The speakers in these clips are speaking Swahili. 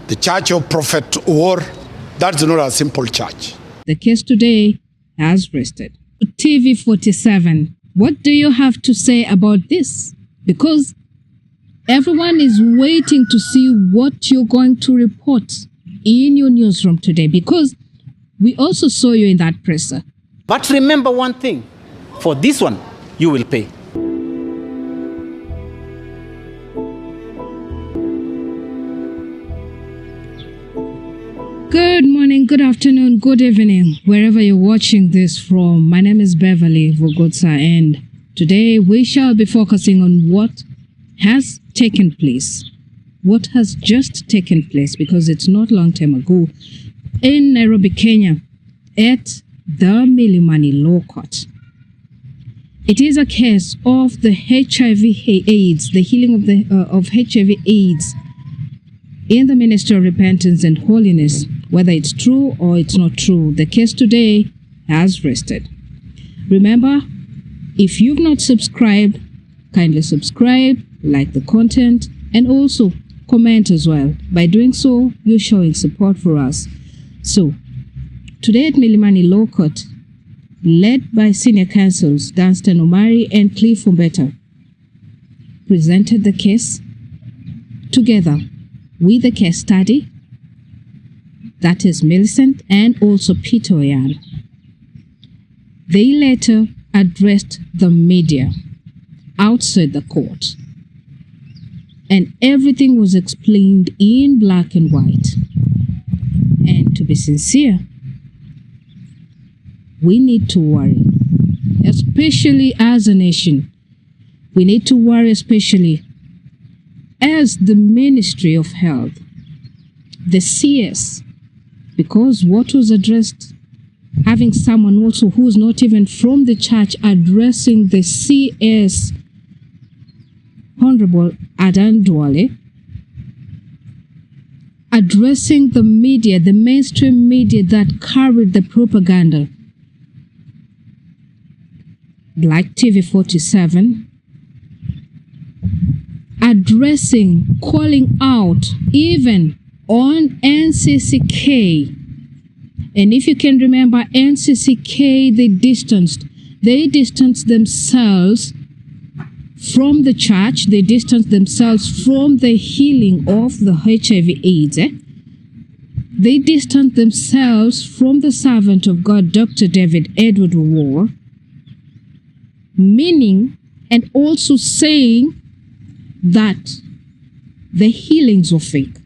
The Church of Prophet War, that's not a simple church. The case today has rested. TV47, what do you have to say about this? Because everyone is waiting to see what you're going to report in your newsroom today, because we also saw you in that presser. But remember one thing, for this one, you will pay. Good morning, good afternoon, good evening, wherever you're watching this from. My name is Beverly Vogotsa, and today we shall be focusing on what has taken place. What has just taken place, because it's not long time ago, in Nairobi, Kenya, at the Milimani Law Court. It is a case of the HIV/AIDS, the healing of HIV/AIDS in the Ministry of Repentance and Holiness. Whether it's true or it's not true, the case today has rested. Remember, if you've not subscribed, kindly subscribe, like the content, and also comment as well. By doing so, you're showing support for us. So, today at Milimani Law Court, led by senior counsels Danstan Omari and Cliff Umbeta, presented the case together with the case study, that is Millicent and also Peter Oyan. They later addressed the media outside the court, and everything was explained in black and white. And to be sincere, we need to worry, especially as a nation. We need to worry, especially as the Ministry of Health, the CS, because what was addressed, having someone also who's not even from the church addressing the CS, Honorable Adan Duale, addressing the media, the mainstream media that carried the propaganda, like TV47, addressing, calling out, even on NCCK. And if you can remember, NCCK, they distanced themselves from the church, they distanced themselves from the healing of the HIV/AIDS. They distanced themselves from the servant of God, Dr. David Edward War, meaning and also saying that the healings were fake.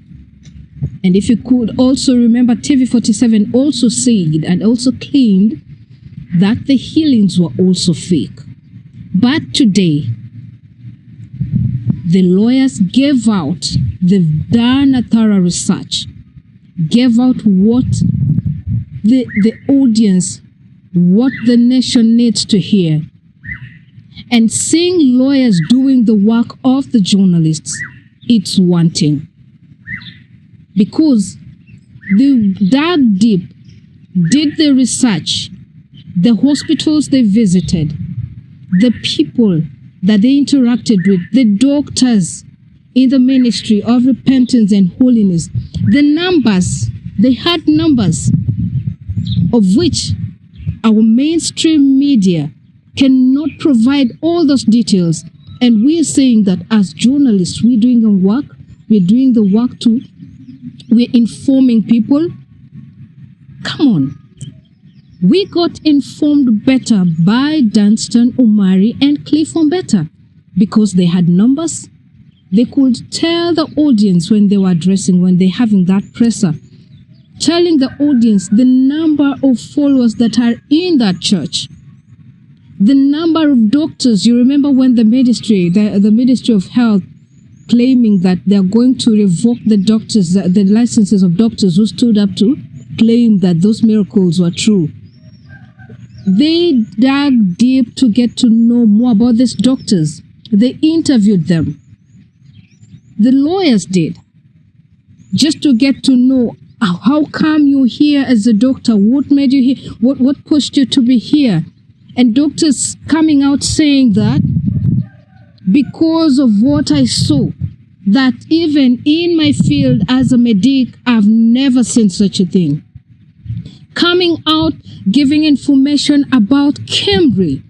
And if you could also remember, TV47 also said and also claimed that the healings were also fake. But today, the lawyers gave out, they've done a thorough research, gave out what the audience, what the nation needs to hear. And seeing lawyers doing the work of the journalists, it's one thing. Because they dug deep, did the research, the hospitals they visited, the people that they interacted with, the doctors in the Ministry of Repentance and Holiness, the numbers, they had numbers of which our mainstream media cannot provide all those details. And we're saying that as journalists, we're doing our work, we're doing the work too, we're informing people. Come on. We got informed better by Danstan Omari and Cliff Umbeta because they had numbers. They could tell the audience when they were addressing, when they're having that presser, telling the audience the number of followers that are in that church, the number of doctors. You remember when the Ministry of Health claiming that they're going to revoke the doctors, the licenses of doctors who stood up to claim that those miracles were true. They dug deep to get to know more about these doctors. They interviewed them. The lawyers did, just to get to know how come you're here as a doctor, what made you here, what pushed you to be here. And doctors coming out saying that because of what I saw, that even in my field as a medic, I've never seen such a thing. Coming out, giving information about KEMRI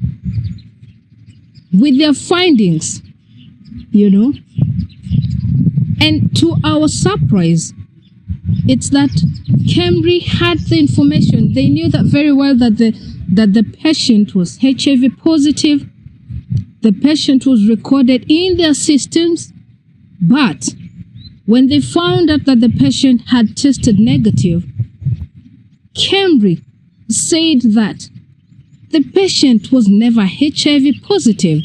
with their findings, you know. And to our surprise, it's that KEMRI had the information. They knew that very well that the patient was HIV positive. The patient was recorded in their systems. But when they found out that the patient had tested negative, KEMRI said that the patient was never HIV positive.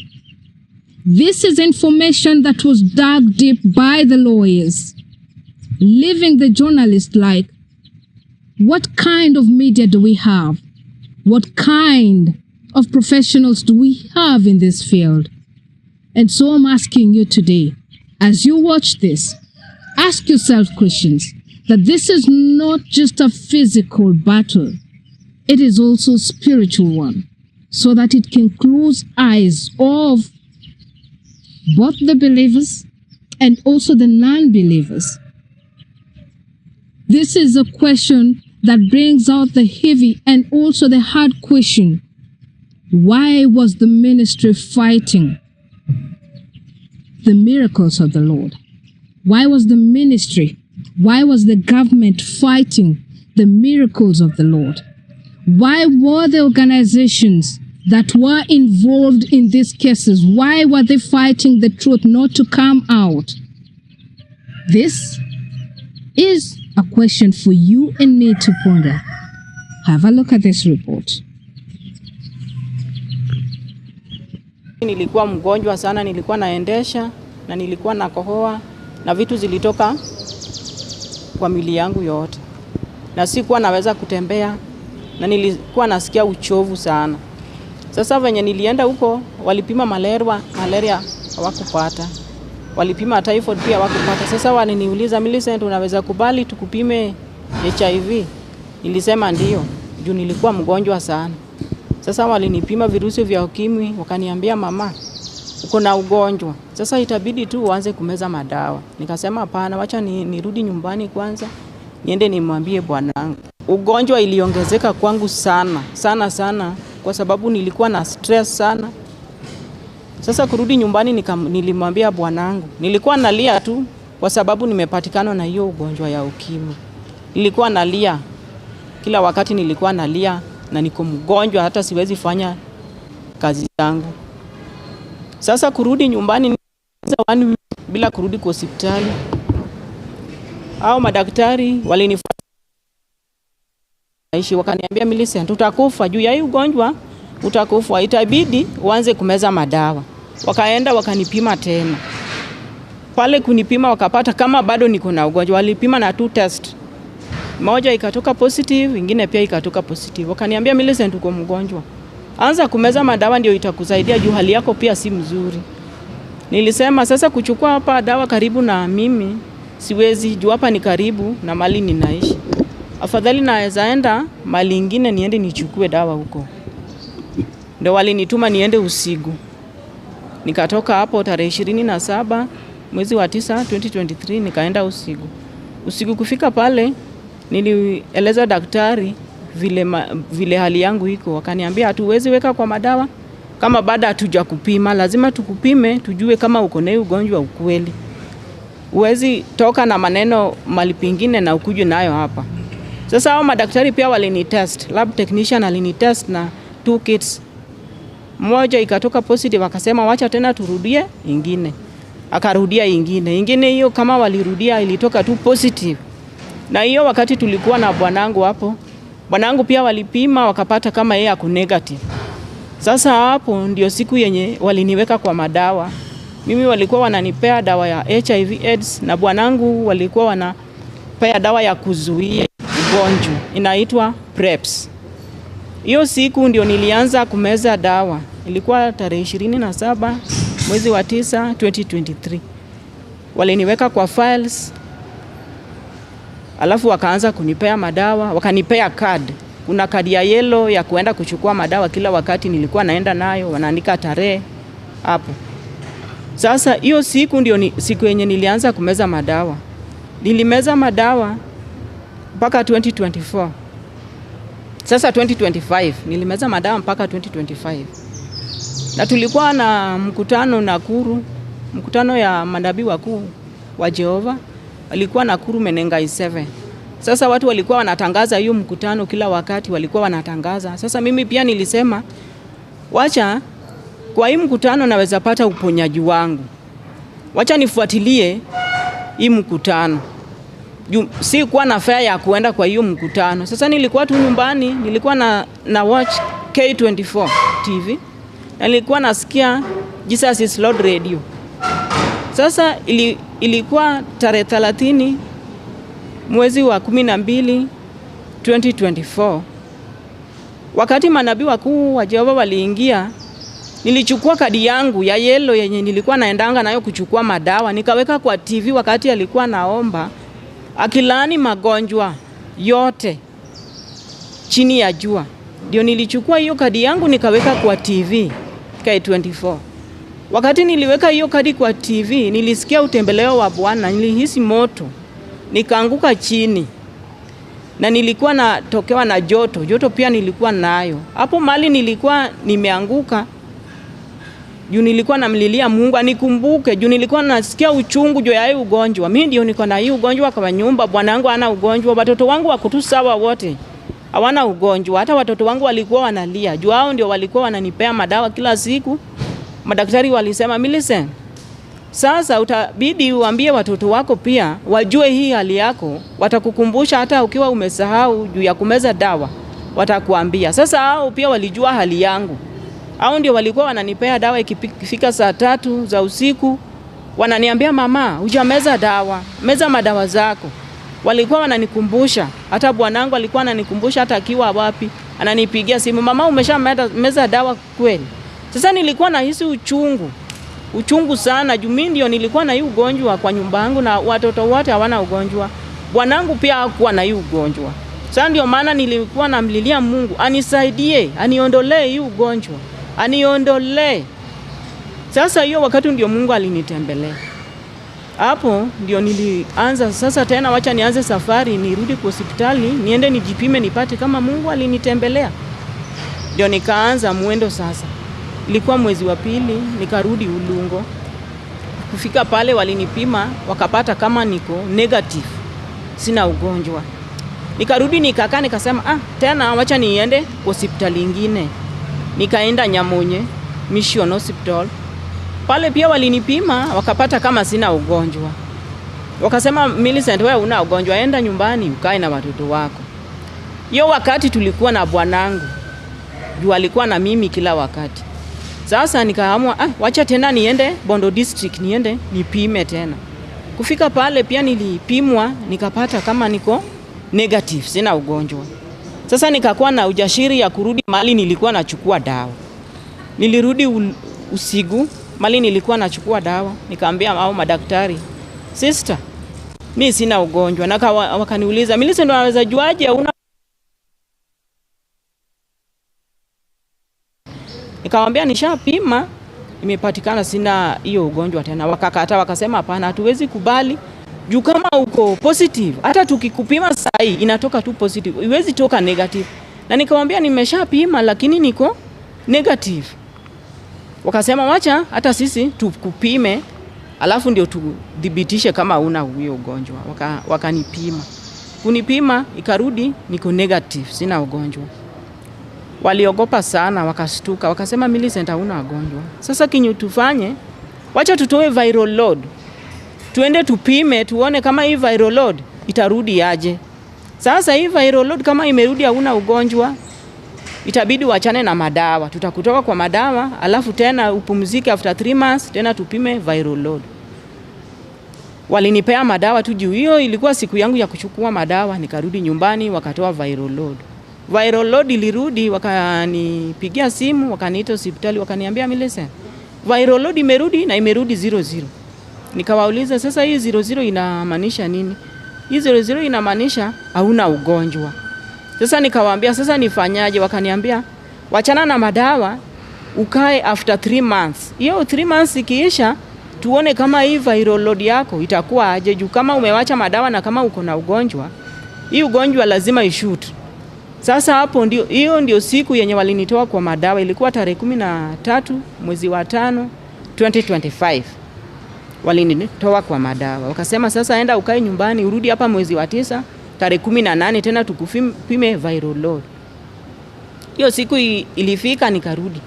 This is information that was dug deep by the lawyers, leaving the journalist like, what kind of media do we have? What kind of professionals do we have in this field? And so I'm asking you today, as you watch this, ask yourself questions, that this is not just a physical battle, it is also a spiritual one, so that it can close eyes of both the believers and also the non-believers. This is a question that brings out the heavy and also the hard question. Why was the ministry fighting the miracles of the Lord? Why was the ministry, why was the government fighting the miracles of the Lord? Why were the organizations that were involved in these cases, why were they fighting the truth not to come out? This is a question for you and me to ponder. Have a look at this report. Nilikuwa mgonjwa sana, nilikuwa naendesha na nilikuwa nakohoa na vitu zilitoka kwa mwili yangu yote. Na sikuwa naweza kutembea na nilikuwa nasikia uchovu sana. Sasa venye nilienda huko walipima malaria hawakupata. Walipima typhoid pia hawakupata. Sasa waliniuliza, Millicent, unaweza kubali tukupime HIV? Nilisema ndio, juu nilikuwa mgonjwa sana. Sasa walinipima virusi vya ukimwi, wakaniambia, mama, uko na ugonjwa. Sasa itabidi tu uanze kumeza madawa. Nikasema hapana, wacha nirudi nyumbani kwanza, niende nimwambie bwanangu. Ugonjwa iliongezeka kwangu sana kwa sababu nilikuwa na stress sana. Sasa kurudi nyumbani nilimwambia bwanangu. Nilikuwa nalia tu kwa sababu nimepatikana na hiyo ugonjwa ya ukimwi. Nilikuwa nalia. Kila wakati nilikuwa nalia na niko mgonjwa, hata siwezi fanya kazi yangu. Sasa kurudi nyumbani bila kurudi kwa hospitali. Hao madaktari walinifuata, wakaniambia, Millicent, utakufa juu ya hii ugonjwa, utakufa, itabidi uanze kumeza madawa. Wakaenda wakanipima tena. Pale kunipima wakapata kama bado niko na ugonjwa. Walipima na 2 test. Moja ikatoka positive, ingine pia ikatoka positive. Wakaniambia, Millicent, uko mgonjwa, anza kumeza madawa ndio itakusaidia juu hali yako pia si mzuri. Nilisema sasa kuchukua hapa dawa karibu na mimi siwezi, juu hapa ni karibu na mali ninaishi. Afadhali naweza enda mali ingine niende nichukue dawa huko. Ndio walinituma niende Usigu. Nikatoka hapo tarehe 27 mwezi wa 9 2023 nikaenda Usigu. Usigu kufika pale nilieleza daktari vile hali yangu iko. Wakaniambia hatuwezi weka kwa madawa kama baada hatuja kupima, lazima tukupime tujue kama uko na ugonjwa ukweli. Uwezi toka na maneno mali pingine na ukuje nayo hapa. Sasa hao madaktari pia walinitest, lab technician alinitest na 2 kits. Moja ikatoka positive, akasema wacha tena turudie ingine. Akarudia ingine hiyo kama walirudia ilitoka tu positive. Na hiyo wakati tulikuwa na bwanangu hapo, bwanangu pia walipima wakapata kama yeye ako negative. Sasa hapo ndio siku yenye waliniweka kwa madawa. Mimi walikuwa wananipea dawa ya HIV AIDS na bwanangu walikuwa wanapea dawa ya kuzuia ugonjwa inaitwa PrEPs. Hiyo siku ndio nilianza kumeza dawa. Ilikuwa tarehe 27 mwezi wa 9 2023. Waliniweka kwa files. Alafu wakaanza kunipea madawa, wakanipea card. Kuna kadi ya yellow ya kuenda kuchukua madawa kila wakati nilikuwa naenda nayo, wanaandika tarehe hapo. Sasa hiyo siku ndio siku yenye nilianza kumeza madawa. Nilimeza madawa mpaka 2024. Sasa 2025 nilimeza madawa mpaka 2025. Na tulikuwa na mkutano Nakuru, mkutano ya manabii wakuu wa Jehova, walikuwa Nakuru Menengai 7. Sasa watu walikuwa wanatangaza hiyo mkutano kila wakati, walikuwa wanatangaza. Sasa mimi pia nilisema wacha kwa hii mkutano naweza pata uponyaji wangu. Wacha nifuatilie hii mkutano. Si kuwa na fare ya kuenda kwa hiyo mkutano. Sasa nilikuwa tu nyumbani, nilikuwa na watch K24 TV. Na nilikuwa nasikia Jesus is Lord Radio. Sasa ilikuwa tarehe 30 mwezi wa 12 2024. Wakati manabii wakuu wa Jehova waliingia, nilichukua kadi yangu ya yellow yenye nilikuwa naendanga nayo kuchukua madawa, nikaweka kwa TV wakati alikuwa naomba akilani magonjwa yote chini ya jua. Ndio nilichukua hiyo kadi yangu nikaweka kwa TV K24. Wakati niliweka hiyo kadi kwa TV, nilisikia utembeleo wa Bwana, nilihisi moto, nikaanguka chini. Na nilikuwa natokewa na joto pia nilikuwa nayo. Hapo mali nilikuwa nimeanguka, juu nilikuwa namlilia Mungu anikumbuke, juu nilikuwa nasikia uchungu juu ya hii ugonjwa. Mimi ndio niko na hii ugonjwa kwa nyumba, bwana wangu hana ugonjwa, watoto wangu wako tu sawa wote. Hawana ugonjwa. Hata watoto wangu walikuwa wanalia. Juu hao ndio walikuwa wananipea madawa kila siku. Madaktari walisema, Millicent, sasa utabidi uambie watoto wako pia wajue hii hali yako, watakukumbusha hata ukiwa umesahau juu ya kumeza dawa, watakuambia. Sasa hao pia walijua hali yangu. Hao ndio walikuwa wananipea dawa ikifika saa 3 za usiku, wananiambia mama, hujameza dawa, meza madawa zako. Walikuwa wananikumbusha, hata bwanangu alikuwa ananikumbusha hata akiwa wapi, ananipigia simu, mama umeshameza dawa kweli? Sasa nilikuwa nahisi uchungu sana, juu mimi ndio nilikuwa na hii ugonjwa kwa nyumba yangu na watoto wote hawana ugonjwa. Bwanangu pia hakuwa na hii ugonjwa. Sasa ndio maana nilikuwa namlilia Mungu anisaidie, aniondolee hii ugonjwa, aniondolee. Sasa hiyo wakati ndio Mungu alinitembelea. Hapo ndio nilianza sasa tena, wacha nianze safari, nirudi kwa hospitali, niende nijipime nipate kama Mungu alinitembelea. Ndio nikaanza mwendo sasa. Ilikuwa mwezi wa 2 nikarudi Ulungo. Kufika pale walinipima, wakapata kama niko negative, sina ugonjwa. Nikarudi nikakaa nikasema tena wacha niende hospitali nyingine. Nikaenda Nyamonye Mission Hospital. Pale pia walinipima, wakapata kama sina ugonjwa. Wakasema, Millicent, wewe una ugonjwa, enda nyumbani ukae na watoto wako. Hiyo wakati tulikuwa na bwanangu, juu alikuwa na mimi kila wakati. Sasa nikaamua wacha tena niende Bondo District, niende nipime tena. Kufika pale pia nilipimwa, nikapata kama niko negative, sina ugonjwa. Sasa nikakuwa na ujasiri ya kurudi mali nilikuwa nachukua dawa. Nilirudi usiku mali nilikuwa nachukua dawa, nikaambia hao madaktari, sister, mimi sina ugonjwa. Na wakaniuliza, Millicent, unaweza juaje una? Nikamwambia nishapima, imepatikana sina hiyo ugonjwa tena. Wakakata, wakasema hapana, hatuwezi kubali. Juu kama uko positive, hata tukikupima saa hii inatoka tu positive, iwezi toka negative. Na nikamwambia nimeshapima lakini niko negative. Wakasema wacha hata sisi tukupime, alafu ndio tudhibitishe kama una huyo ugonjwa. Wakanipima. Kunipima ikarudi niko negative, sina ugonjwa. Waliogopa sana, wakastuka, wakasema Millicent hauna ugonjwa. Sasa kinyo tufanye, wacha tutoe viral load. Tuende tupime tuone kama hii viral load itarudi aje. Sasa hii viral load kama imerudi hauna ugonjwa, itabidi wachane na madawa. Tutakutoka kwa madawa, alafu tena upumzike after 3 months, tena tupime viral load. Walinipea madawa tu juu hiyo ilikuwa siku yangu ya kuchukua madawa, nikarudi nyumbani wakatoa viral load. Viral load ilirudi, wakanipigia simu, wakaniita hospitali, wakaniambia Millicent, viral load imerudi na imerudi 00. Nikawauliza sasa hii 00 inamaanisha nini? Hii 00 inamaanisha hauna ugonjwa. Sasa nikawaambia sasa nifanyaje? Wakaniambia wachana na madawa, ukae after 3 months. Hiyo 3 months ikiisha tuone kama hii viral load yako itakuwa aje, juu kama umewacha madawa na kama uko na ugonjwa, hii ugonjwa lazima ishoot. Sasa hapo hiyo ndio siku yenye walinitoa kwa madawa, ilikuwa tarehe 13 mwezi wa 5 2025. Walinitoa kwa madawa. Wakasema sasa enda ukae nyumbani, urudi hapa mwezi wa 9 tarehe 18 tena tukupime viral load. Hiyo siku ilifika nikarudi.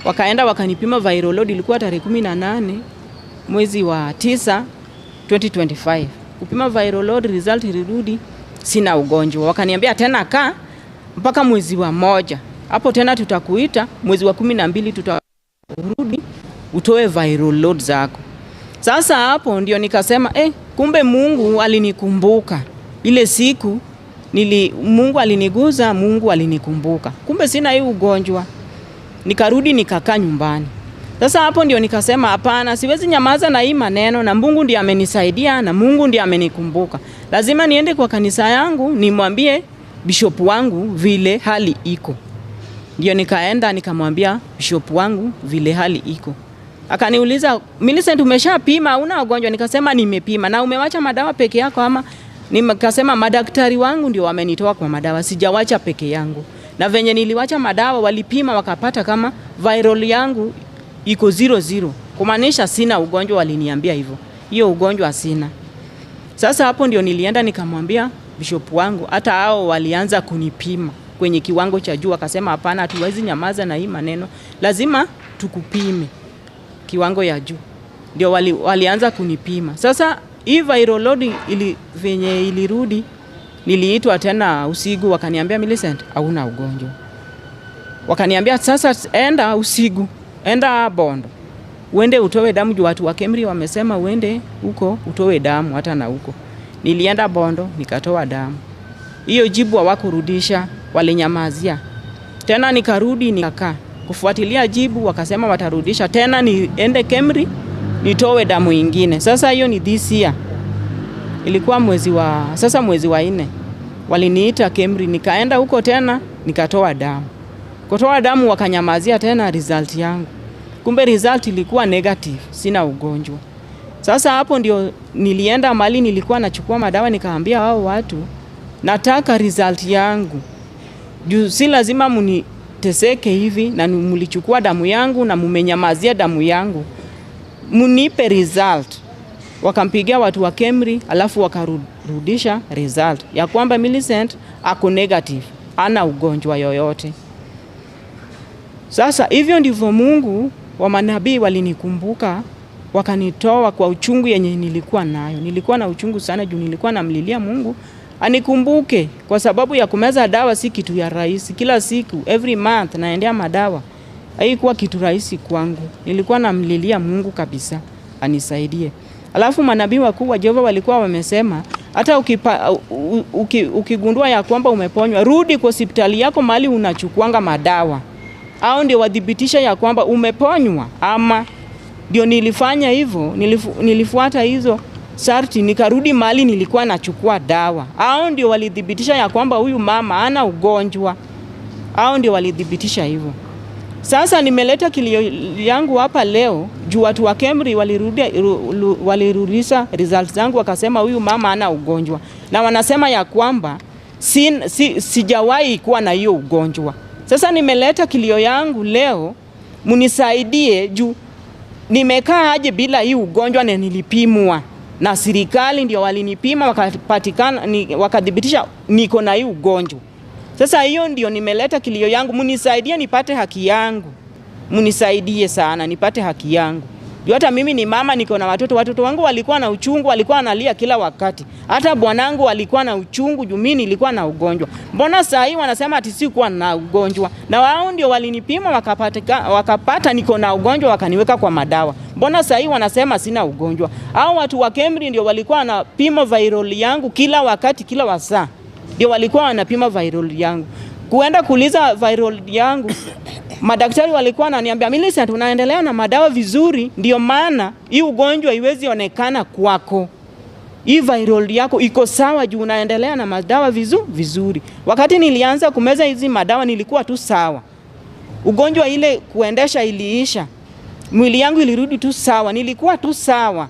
Wakaenda wakanipima viral load, ilikuwa tarehe 18 mwezi wa 9 2025. Kupima viral load, result ilirudi sina ugonjwa. Wakaniambia tena kaa mpaka mwezi wa 1. Hapo tena tutakuita mwezi wa 12 tutarudi utoe viral load zako. Sasa hapo ndio nikasema kumbe Mungu alinikumbuka. Ile siku Mungu aliniguza, Mungu alinikumbuka. Kumbe sina hii ugonjwa. Nikarudi nikakaa nyumbani. Sasa hapo ndio nikasema hapana, siwezi nyamaza na hii maneno, na Mungu ndiye amenisaidia na Mungu ndiye amenikumbuka. Lazima niende kwa kanisa yangu nimwambie bishop wangu vile hali iko. Ndio nikaenda nikamwambia bishop wangu vile hali iko. Akaniuliza, Millicent, umeshapima una ugonjwa? Nikasema nimepima. Na umewacha madawa peke yako ama? Nikasema madaktari wangu ndio wamenitoa kwa madawa, sijawacha peke yangu. Na venye niliwacha madawa walipima wakapata kama viral yangu iko 00. Kumaanisha sina ugonjwa, waliniambia hivyo. Hiyo ugonjwa sina. Sasa hapo ndio nilienda nikamwambia bishop wangu, hata hao walianza kunipima kwenye kiwango cha juu, akasema hapana, hatuwezi nyamaza na hii maneno. Lazima tukupime kiwango ya juu. Ndio walianza kunipima. Sasa hii viral load venye ilirudi, niliitwa tena usiku, wakaniambia Millicent, hauna ugonjwa. Wakaniambia sasa enda usiku, enda Bondo, uende utoe damu, juu watu wa KEMRI wamesema uende huko utoe damu hata na huko. Nilienda Bondo nikatoa damu. Hiyo jibu hawakurudisha, walinyamazia. Tena nikarudi nikakaa kufuatilia jibu, wakasema watarudisha tena niende KEMRI nitoe damu nyingine. Sasa hiyo ni this year. Ilikuwa mwezi wa 4. Waliniita KEMRI, nikaenda huko tena nikatoa damu. Kutoa damu wakanyamazia tena result yangu. Kumbe result ilikuwa negative, sina ugonjwa. Sasa hapo ndio nilienda mali nilikuwa nachukua madawa, nikaambia hao watu nataka result yangu. Juu si lazima muniteseke hivi, na mlichukua damu yangu na mumenyamazia damu yangu. Munipe result. Wakampigia watu wa KEMRI, alafu wakarudisha result ya kwamba Millicent ako negative, ana ugonjwa yoyote. Sasa hivyo ndivyo Mungu wa manabii walinikumbuka, wakanitoa kwa uchungu yenye nilikuwa nayo. Nilikuwa na uchungu sana juu nilikuwa namlilia Mungu anikumbuke, kwa sababu ya kumeza dawa si kitu ya rahisi. Kila siku every month naendea madawa, haikuwa kitu rahisi kwangu. Nilikuwa namlilia Mungu kabisa anisaidie. Alafu manabii wakuu wa Jehova walikuwa wamesema hata ukigundua ya kwamba umeponywa, rudi kwa hospitali yako mahali unachukuanga madawa. Hao ndio wadhibitisha ya kwamba umeponywa. Ama ndio nilifanya hivyo, nilifuata hizo sharti, nikarudi mahali nilikuwa nachukua dawa. Hao ndio walidhibitisha ya kwamba huyu mama hana ugonjwa. Hao ndio walidhibitisha hivyo. Sasa nimeleta kilio yangu hapa leo juu watu wa KEMRI walirudisha results zangu, wakasema huyu mama hana ugonjwa. Na wanasema ya kwamba sijawahi kuwa na hiyo ugonjwa. Sasa nimeleta kilio yangu leo, munisaidie juu nimekaa aje bila hii ugonjwa, na nilipimwa na serikali ndio walinipima wakadhibitisha niko na hii ugonjwa. Sasa hiyo ndio nimeleta kilio yangu, munisaidie nipate haki yangu. Munisaidie sana nipate haki yangu. Hata mimi ni mama, niko na watoto wangu walikuwa na uchungu, walikuwa analia kila wakati. Hata bwanangu alikuwa na uchungu juu mimi nilikuwa na ugonjwa. Mbona saa hii wanasema ati sikuwa na ugonjwa? Na wao ndio walinipima wakapata niko na ugonjwa, wakaniweka kwa madawa. Mbona saa hii wanasema sina ugonjwa? Hao watu wa KEMRI ndio walikuwa wanapima viral yangu kila wakati, kila wasaa. Ndio walikuwa wanapima viral yangu. Kuenda kuuliza viral yangu, madaktari walikuwa wananiambia Millicent, unaendelea na madawa vizuri, ndio maana hii ugonjwa iwezi onekana kwako. Hii viral yako iko sawa juu unaendelea na madawa vizuri. Wakati nilianza kumeza hizi madawa nilikuwa tu sawa. Ugonjwa ile kuendesha iliisha. mwili yangu ilirudi tu sawa, nilikuwa tu sawa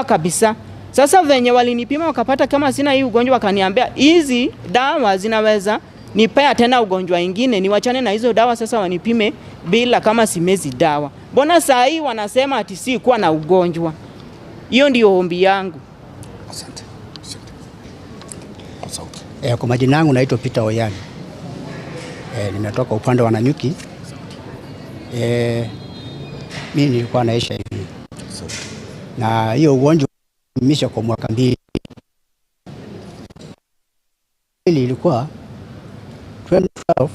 kabisa. Sasa venye walinipima wakapata kama sina hii ugonjwa, wakaniambia hizi dawa zinaweza nipea tena ugonjwa ingine, niwachane na hizo dawa sasa wanipime bila kama simezi dawa. Mbona saa hii wanasema ati si kuwa na ugonjwa? Hiyo ndio ombi yangu. Asante. Kwa majina yangu naitwa Peter Oyani. Nimetoka upande wa Nanyuki. Mimi nilikuwa naishi hivi. Na hiyo ugonjwa imeisha kwa mwaka 2. Ilikuwa 2012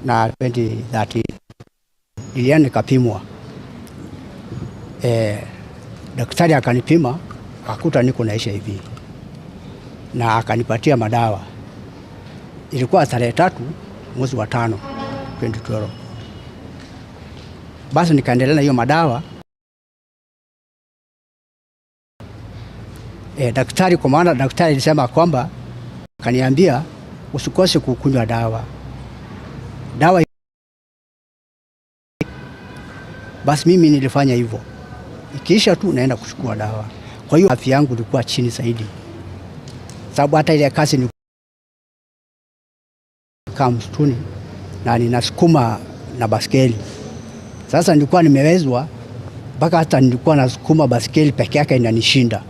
na 2013. Nilienda nikapimwa. Daktari akanipima, akakuta niko naishi hivi. Na akanipatia madawa. Ilikuwa tarehe 3 mwezi wa 5 2012. Basi nikaendelea na hiyo madawa. Daktari, kwa maana daktari alisema kwamba, kaniambia usikose kukunywa dawa. Basi mimi nilifanya hivyo. Ikiisha tu naenda kuchukua dawa. Kwa hiyo afya yangu ilikuwa chini zaidi. Sababu hata ile kazi ni kama msituni na ninasukuma na baskeli. Sasa nilikuwa nimewezwa mpaka hata nilikuwa nasukuma baskeli peke yake inanishinda.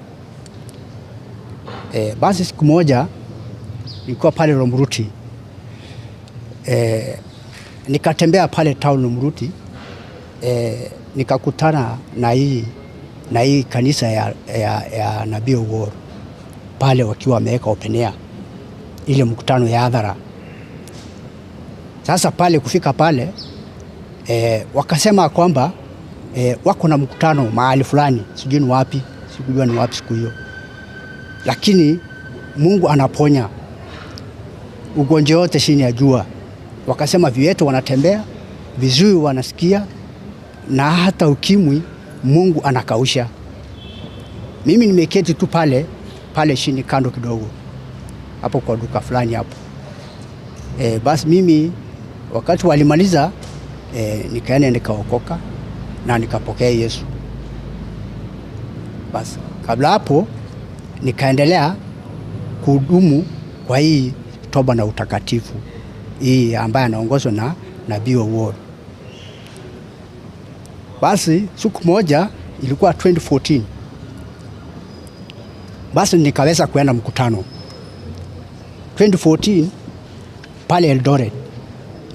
Basi siku moja nilikuwa pale Lomruti. Nikatembea pale town Lomruti. Nikakutana na hii kanisa ya Nabii Owuor pale wakiwa wameweka open air, ile mkutano ya hadhara. Sasa pale kufika pale wakasema kwamba wako na mkutano mahali fulani, sijui ni wapi, sikujua ni wapi siku hiyo. Lakini Mungu anaponya ugonjwa wote chini ya jua. Wakasema viwete wanatembea, viziwi wanasikia, na hata ukimwi Mungu anakausha. Mimi nimeketi tu pale chini kando kidogo hapo kwa duka fulani hapo. Basi mimi wakati walimaliza nikaenda nikaokoka na nikapokea Yesu. Basi kabla hapo nikaendelea kuhudumu kwa hii toba na utakatifu hii ambaye anaongozwa na Nabii Owuor. Basi siku moja ilikuwa 2014. Basi nikaweza kuenda mkutano 2014 pale Eldoret.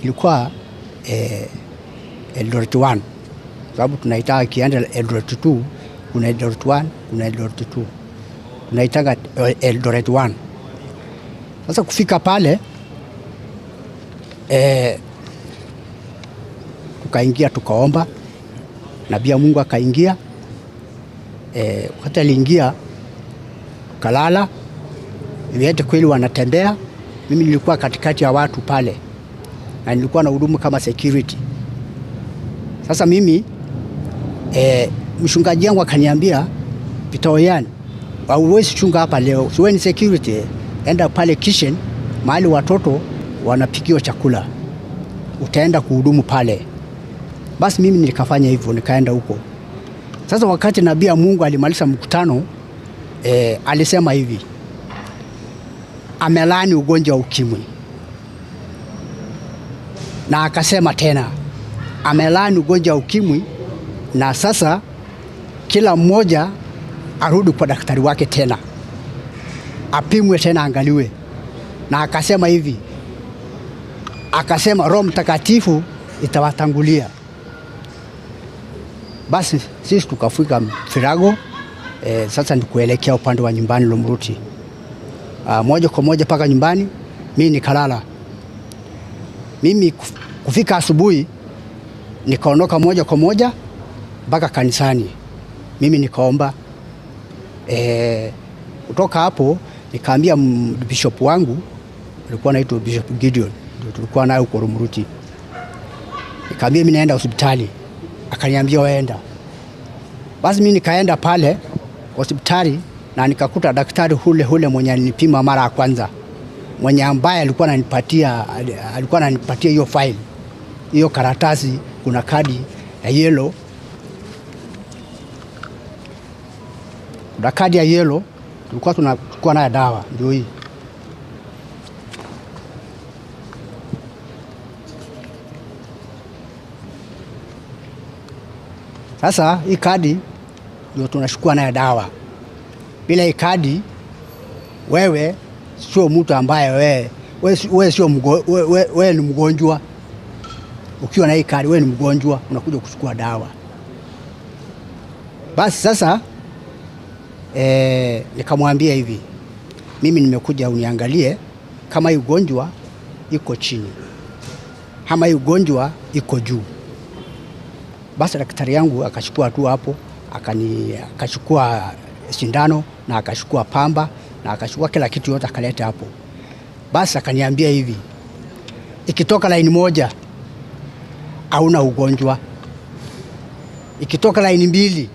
Ilikuwa Eldoret 1, sababu tunaitaka kienda Eldoret 2, kuna Eldoret 1, kuna Eldoret 2. Tunaitaka Eldoret 1. Sasa kufika pale tukaingia tukaomba, nabii Mungu akaingia. Wakati aliingia kalala, viwete kweli wanatembea. Mimi nilikuwa katikati ya watu pale na nilikuwa na hudumu kama security. Sasa mimi mchungaji wangu akaniambia, Peter Oyani, hauwezi chunga hapa leo, siwe ni security, enda pale kitchen mahali watoto wanapikiwa chakula, utaenda kuhudumu pale. Basi mimi nikafanya hivyo, nikaenda huko. Sasa wakati nabii Mungu alimaliza mkutano, alisema hivi, amelani ugonjwa wa ukimwi. Na akasema tena, amelani ugonjwa wa ukimwi, na sasa kila mmoja arudi kwa daktari wake tena, apimwe tena, angaliwe. Na akasema hivi, akasema Roho Mtakatifu itawatangulia. Basi sisi tukafika Firago. Sasa nikuelekea upande wa nyumbani Lomruti. Moja kwa moja paka nyumbani, mimi nikalala. Mimi kufika asubuhi nikaondoka moja kwa moja mpaka kanisani. Mimi nikaomba. Kutoka hapo nikaambia bishop wangu, alikuwa anaitwa Bishop Gideon, ndio tulikuwa naye huko Lomruti. Nikaambia mimi naenda hospitali. Akaniambia waenda. Basi mimi nikaenda pale hospitali na nikakuta daktari hule mwenye alinipima mara ya kwanza, mwenye ambaye alikuwa ananipatia hiyo file, hiyo karatasi, kuna kadi ya yellow. Kuna kadi ya yellow tulikuwa tunachukua nayo dawa, ndio hii. Sasa hii kadi ndio tunachukua nayo dawa. Bila hii kadi wewe sio mtu ambaye wewe sio wewe ni mgonjwa. Ukiwa na hii kadi wewe ni mgonjwa, unakuja kuchukua dawa. Basi sasa nikamwambia hivi, mimi nimekuja uniangalie kama hii ugonjwa iko chini, kama hii ugonjwa iko juu. Basi daktari yangu akachukua tu hapo, akachukua sindano na akachukua pamba na akachukua kila kitu yote akaleta hapo. Basi akaniambia hivi, ikitoka laini moja hauna ugonjwa, ikitoka laini mbili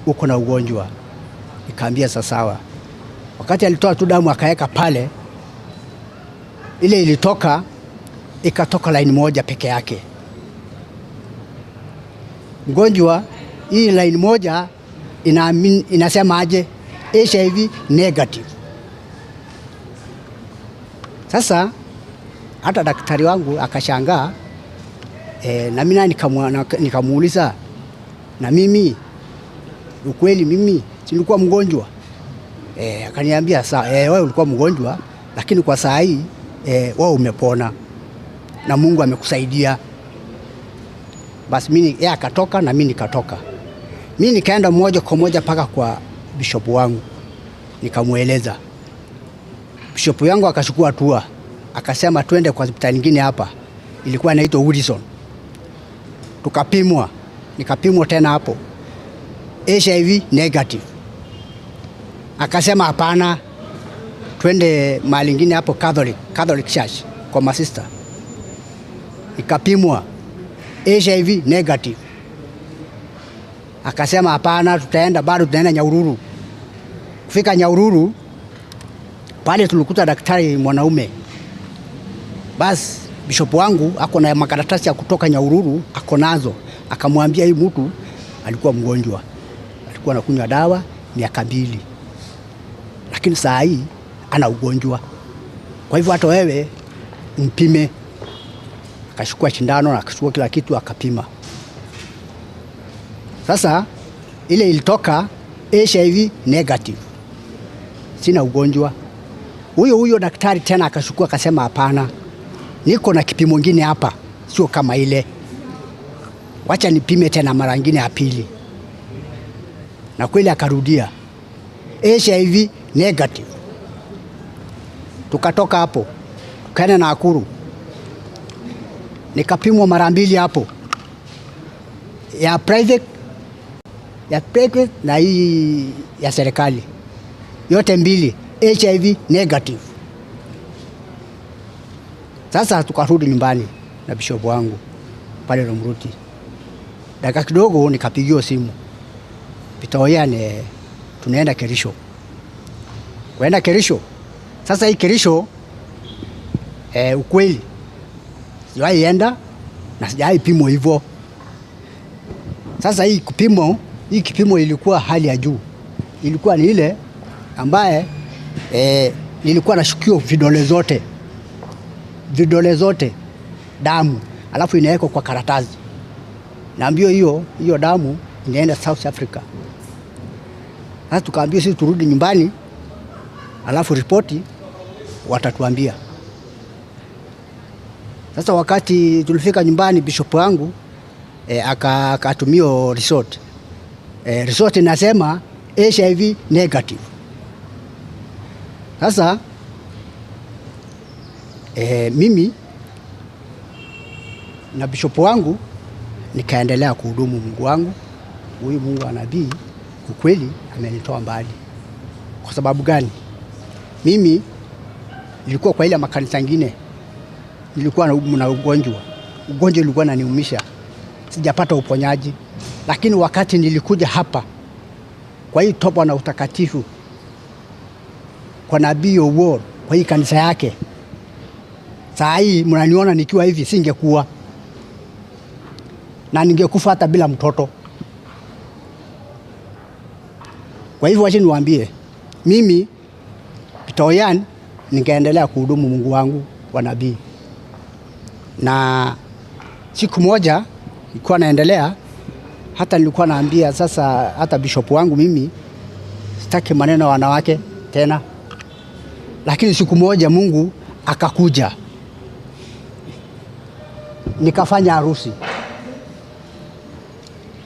uko na ugonjwa. Nikaambia sawa. Wakati alitoa tu damu akaweka pale, ile ikatoka laini moja peke yake. Mgonjwa hii laini moja inasema aje? HIV negative. Sasa hata daktari wangu akashangaa, na mimi nikamuuliza, na mimi ukweli mimi nilikuwa mgonjwa? Akaniambia wewe ulikuwa mgonjwa, lakini kwa saa hii wewe umepona na Mungu amekusaidia. Basi yeye akatoka na mimi nikatoka. Mimi nikaenda moja kwa moja paka kwa bishop wangu, nikamueleza. Bishop yangu akachukua hatua, akasema twende kwa hospitali nyingine hapa, ilikuwa inaitwa Wilson. Tukapimwa, nikapimwa tena hapo HIV negative. Akasema hapana, twende mahali nyingine hapo Catholic Church kwa masista. Nikapimwa HIV negative. Akasema hapana, tutaenda Nyahururu. Kufika Nyahururu pale tulikuta daktari mwanaume. Basi bishop wangu ako na makaratasi ya kutoka Nyahururu, ako nazo. Akamwambia hii mtu alikuwa mgonjwa, alikuwa anakunywa dawa miaka 2, lakini saa hii ana ugonjwa. Kwa hivyo hata wewe mpime. Akachukua sindano na akachukua kila kitu akapima. Sasa ile ilitoka HIV negative, sina ugonjwa. Huyo daktari tena akachukua akasema hapana, niko na kipimo kingine hapa, sio kama ile, wacha nipime tena mara nyingine ya pili. Na kweli akarudia HIV negative. Tukatoka hapo tukaenda Nakuru, nikapimwa mara 2 hapo, ya private na hii ya serikali, yote 2 HIV negative. Sasa tukarudi nyumbani na bishop wangu pale Romruti. Dakika kidogo nikapigiwa simu, Pitoyane, tunaenda Kerisho. Kwenda Kerisho. Sasa hii Kerisho ukweli sijawahi enda na sijawahi pimwa hivyo. Sasa hii kipimo ilikuwa hali ya juu. Ilikuwa ni ile ambaye nilikuwa nashukio vidole zote damu, alafu inawekwa kwa karatasi. Naambia hiyo damu inaenda South Africa. Sasa tukaambia sisi turudi nyumbani, alafu ripoti watatuambia. Sasa wakati tulifika nyumbani, bishop wangu akatumia resort. Resort inasema HIV negative. Sasa mimi na bishop wangu nikaendelea kuhudumu Mungu wangu. Huyu Mungu wa nabii ukweli amenitoa mbali. Kwa sababu gani? Mimi nilikuwa kwa ile makanisa mengine, nilikuwa na ugonjwa ulikuwa unaniumisha, sijapata uponyaji. Lakini wakati nilikuja hapa kwa hii toba na utakatifu, kwa nabii Owuor, kwa hii kanisa yake, saa hii mnaniona nikiwa hivi, singekuwa. na ningekufa hata bila mtoto. Kwa hivyo wacha niwaambie, mimi Peter Oyan ningeendelea kuhudumu Mungu wangu wa nabii. Na siku moja nilikuwa naendelea, hata nilikuwa naambia sasa hata bishop wangu, mimi sitaki maneno ya wanawake tena. Lakini siku moja Mungu akakuja, nikafanya harusi.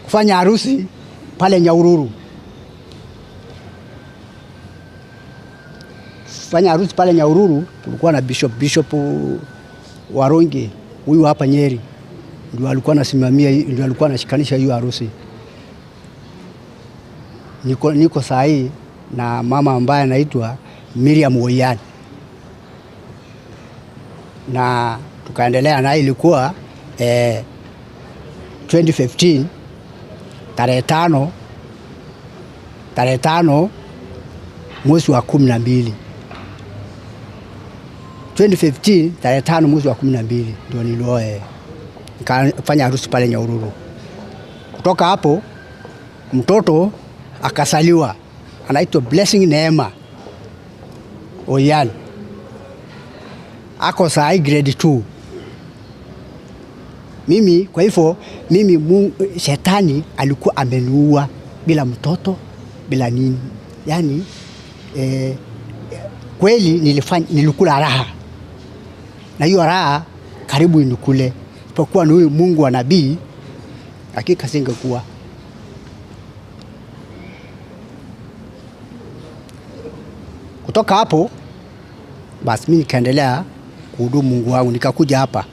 Kufanya harusi pale Nyahururu. Fanya harusi pale Nyahururu, tulikuwa na bishop Warongi, huyu hapa Nyeri. Ndio alikuwa anasimamia, ndio alikuwa anashikanisha hiyo harusi. Niko saa hii na mama ambaye anaitwa Miriam Oyan. Na tukaendelea na ilikuwa 2015 tarehe tano mwezi wa 12. 2015 tarehe 5 mwezi wa 12 ndio nilioa, nikafanya harusi pale Nyahururu. Kutoka hapo mtoto akasaliwa, anaitwa Blessing Neema Oyan. Ako saa grade 2. Mimi kwa hivyo shetani alikuwa ameniua bila mtoto, bila nini. Yaani kweli nilikula raha. Na hiyo raha karibu inikule. Isipokuwa ni huyu Mungu wa nabii, hakika singekuwa. Kutoka hapo basi mimi nikaendelea kuhudumu Mungu wangu, nikakuja hapa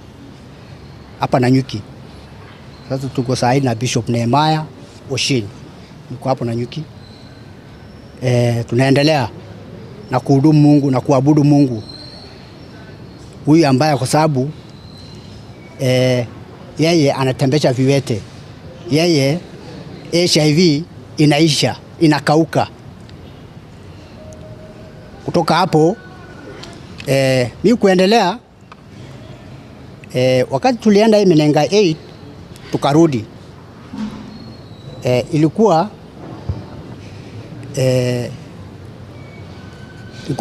Nanyuki. Sasa tuko saa na Bishop Nehemiah Oshin. Niko hapo Nanyuki. Tunaendelea na kuhudumu Mungu na kuabudu Mungu. Huyu ambaye kwa sababu yeye anatembesha viwete. Yeye HIV inaisha, inakauka. Kutoka hapo mimi kuendelea, wakati tulienda Menengai 8 tukarudi, ilikuwa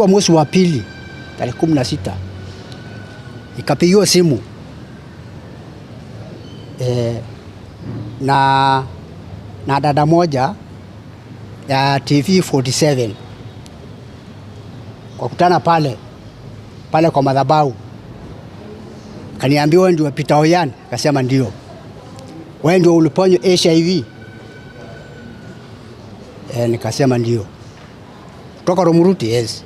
mwezi wa pili tarehe 16. Ikapigiwa simu na dada moja ya TV 47 kwa kutana pale kwa madhabahu. Kaniambia wewe ndio Peter Oyan? Akasema ndio. Wewe ndio uliponywa HIV? Nikasema ndio. Kutoka Romuruti? Yes.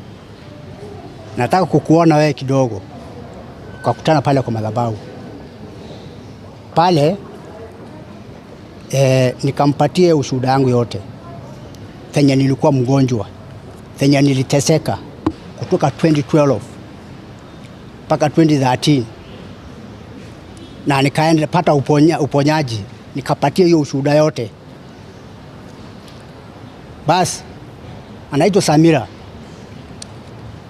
Nataka kukuona wewe kidogo. Tukakutana pale kwa madhabahu. Pale nikampatia ushuhuda wangu yote. Fenya nilikuwa mgonjwa. Fenya niliteseka kutoka 2012 mpaka 2013. Na nikaenda pata uponyaji, nikapatia hiyo ushuhuda yote. Bas anaitwa Samira.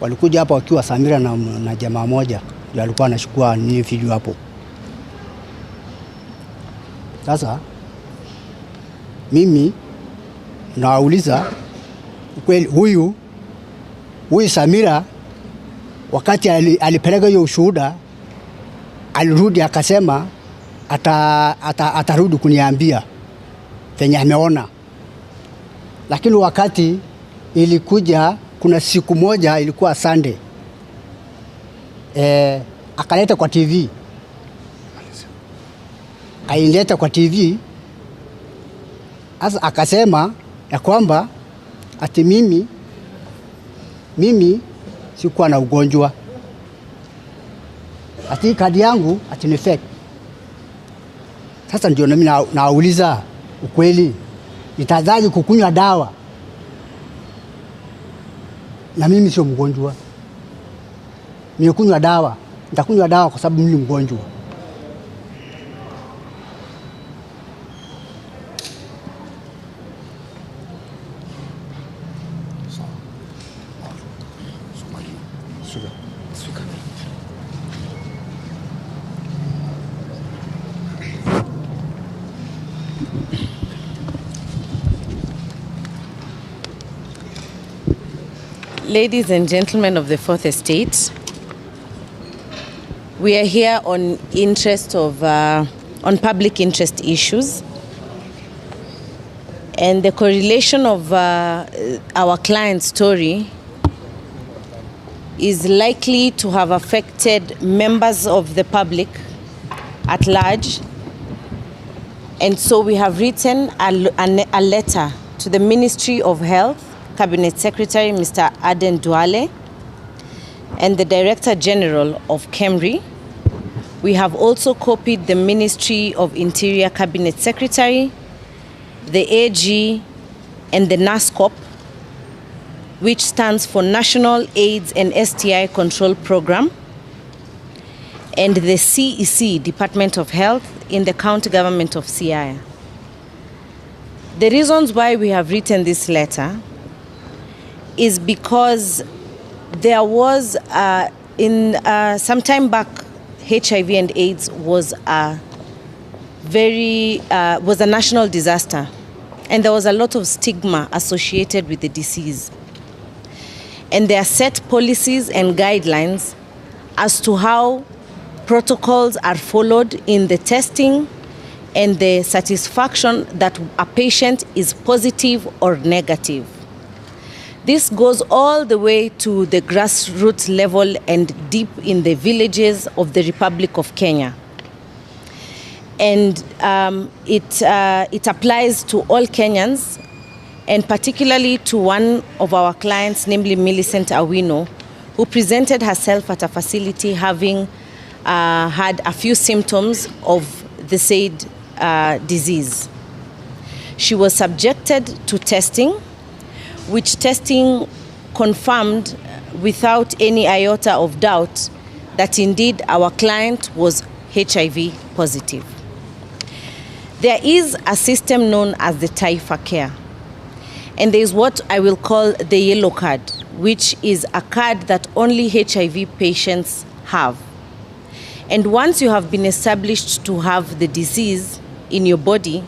Walikuja hapa wakiwa Samira na jamaa moja, ndio alikuwa anachukua nini video hapo. Sasa mimi nawauliza kweli, huyu Samira wakati alipeleka hiyo ushuhuda, alirudi akasema atarudi kuniambia venye ameona. Lakini wakati ilikuja, kuna siku moja ilikuwa Sunday, akaleta kwa TV. Aileta kwa TV. Sasa akasema ya kwamba ati mimi sikuwa na ugonjwa, ati kadi yangu ati ni fake. Sasa ndio mimi nauliza ukweli, nitazaje kukunywa dawa na mimi sio mgonjwa? Nikunywa dawa, nitakunywa dawa kwa sababu mimi ni mgonjwa. Ladies and gentlemen of the Fourth Estate, we are here on public interest issues, and the correlation of our client's story is likely to have affected members of the public at large, and so we have written a letter to the Ministry of Health, Cabinet Secretary Mr. Aden Duale, and the Director General of KEMRI. We have also copied the Ministry of Interior Cabinet Secretary, the AG, and the NASCOP, which stands for National AIDS and STI Control Program, and the CEC, Department of Health, in the County Government of Siaya. The reasons why we have written this letter is because there was, some time back, HIV and AIDS was a national disaster, and there was a lot of stigma associated with the disease. And there are set policies and guidelines as to how protocols are followed in the testing and the satisfaction that a patient is positive or negative. This goes all the way to the grassroots level and deep in the villages of the Republic of Kenya. And it applies to all Kenyans, and particularly to one of our clients, namely Millicent Awino, who presented herself at a facility having had a few symptoms of the said disease. She was subjected to testing, which testing confirmed without any iota of doubt that indeed our client was HIV positive. There is a system known as the Taifa Care, and there is what I will call the yellow card, which is a card that only HIV patients have. And once you have been established to have the disease in your body,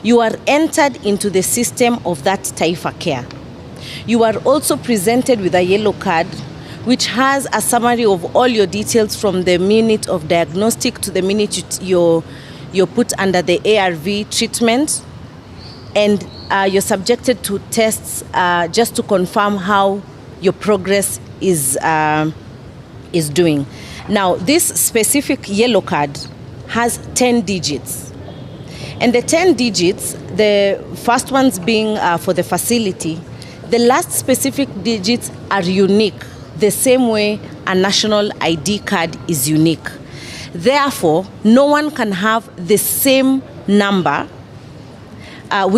you are entered into the system of that Taifa Care. You are also presented with a yellow card, which has a summary of all your details from the minute of diagnostic to the minute you're put under the ARV treatment, and you're subjected to tests just to confirm how your progress is doing. Now, this specific yellow card has 10 digits. And the 10 digits, the first ones being for the facility, the last specific digits are unique, the same way a national ID card is unique. Therefore, no one can have the same number, no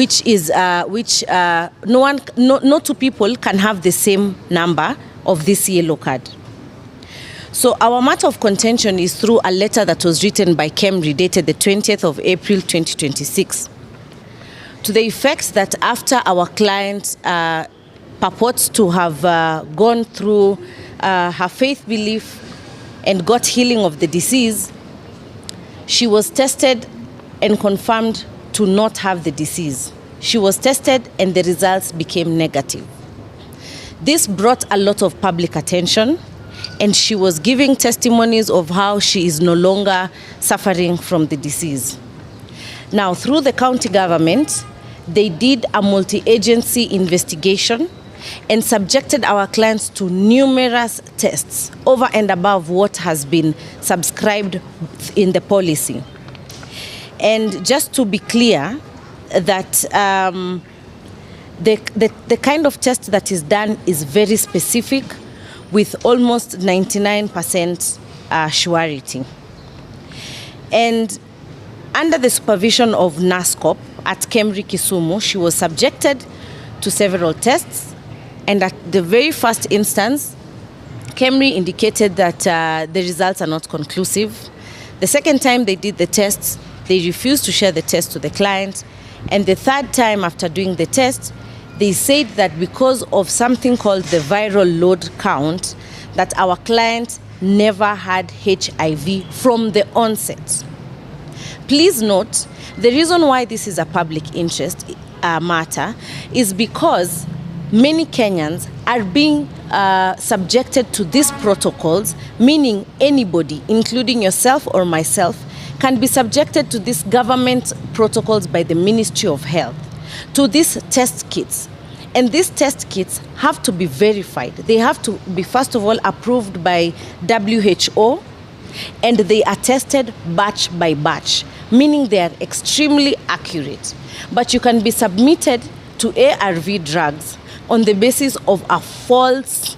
two people can have the same number of this yellow card. So our matter of contention is through a letter that was written by KEMRI dated the 20th of April 2026, to the effect that after our client purports to have gone through her faith belief and got healing of the disease, she was tested and confirmed to not have the disease. She was tested and the results became negative. This brought a lot of public attention, and she was giving testimonies of how she is no longer suffering from the disease. Now, through the county government, they did a multi-agency investigation and subjected our clients to numerous tests over and above what has been subscribed in the policy. And just to be clear, that the kind of test that is done is very specific, with almost 99% surety. And under the supervision of NASCOP at KEMRI Kisumu, she was subjected to several tests. And at the very first instance, KEMRI indicated that the results are not conclusive. The second time they did the tests, they refused to share the test to the client. And the third time after doing the test, they said that because of something called the viral load count, that our client never had HIV from the onset. Please note, the reason why this is a public interest matter is because many Kenyans are being subjected to these protocols, meaning anybody, including yourself or myself, can be subjected to these government protocols by the Ministry of Health, to these test kits. And these test kits have to be verified. They have to be, first of all, approved by WHO, and they are tested batch by batch, meaning they are extremely accurate. But you can be submitted to ARV drugs on the basis of a false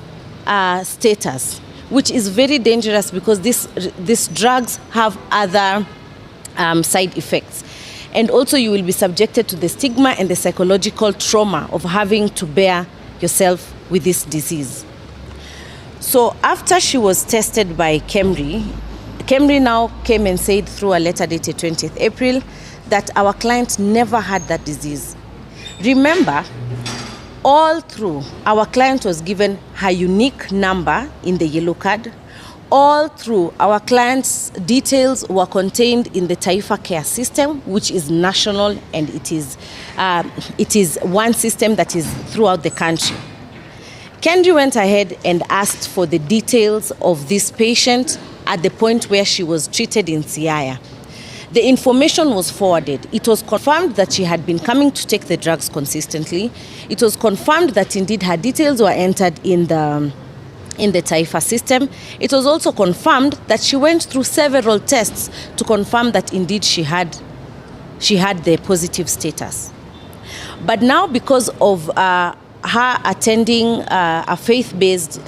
status, which is very dangerous because these drugs have other side effects. And also you will be subjected to the stigma and the psychological trauma of having to bear yourself with this disease. So after she was tested by KEMRI now came and said through a letter dated 20th April that our client never had that disease. Remember, all through, our client was given her unique number in the yellow card. All through, our client's details were contained in the Taifa Care System, which is national, and it is one system that is throughout the country. KEMRI went ahead and asked for the details of this patient at the point where she was treated in Siaya. The information was forwarded. It was confirmed that she had been coming to take the drugs consistently. It was confirmed that indeed her details were entered in the Taifa system. It was also confirmed that she went through several tests to confirm that indeed she had the positive status. But now, because of her attending a faith-based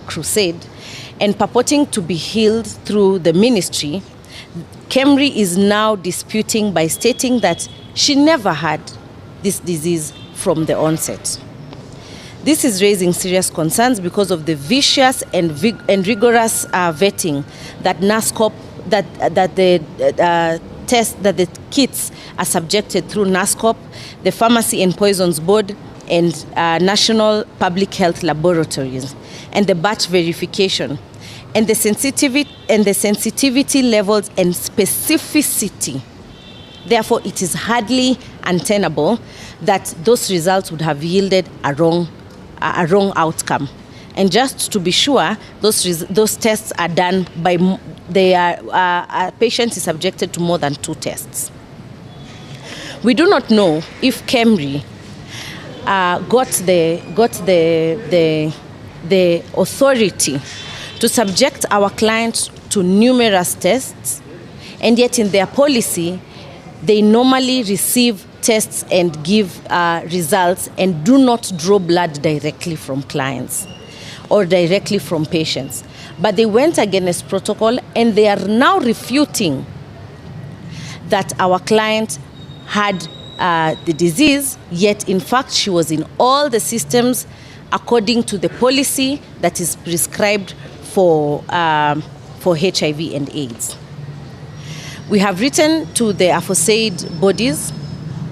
crusade and purporting to be healed through the ministry, KEMRI is now disputing by stating that she never had this disease from the onset. This is raising serious concerns because of the vicious and rigorous vetting that NASCOP, that the kits are subjected through NASCOP, the Pharmacy and Poisons Board, and National Public Health Laboratories, and the batch verification, and the sensitivity levels and specificity. Therefore, it is hardly untenable that those results would have yielded a wrong outcome. And just to be sure, those tests are done by a patient is subjected to more than 2 tests. We do not know if KEMRI got the authority to subject our clients to numerous tests, and yet in their policy, they normally receive tests and give results and do not draw blood directly from clients or directly from patients. But they went against protocol, and they are now refuting that our client had the disease, yet in fact she was in all the systems according to the policy that is prescribed for HIV and AIDS. We have written to the aforesaid bodies,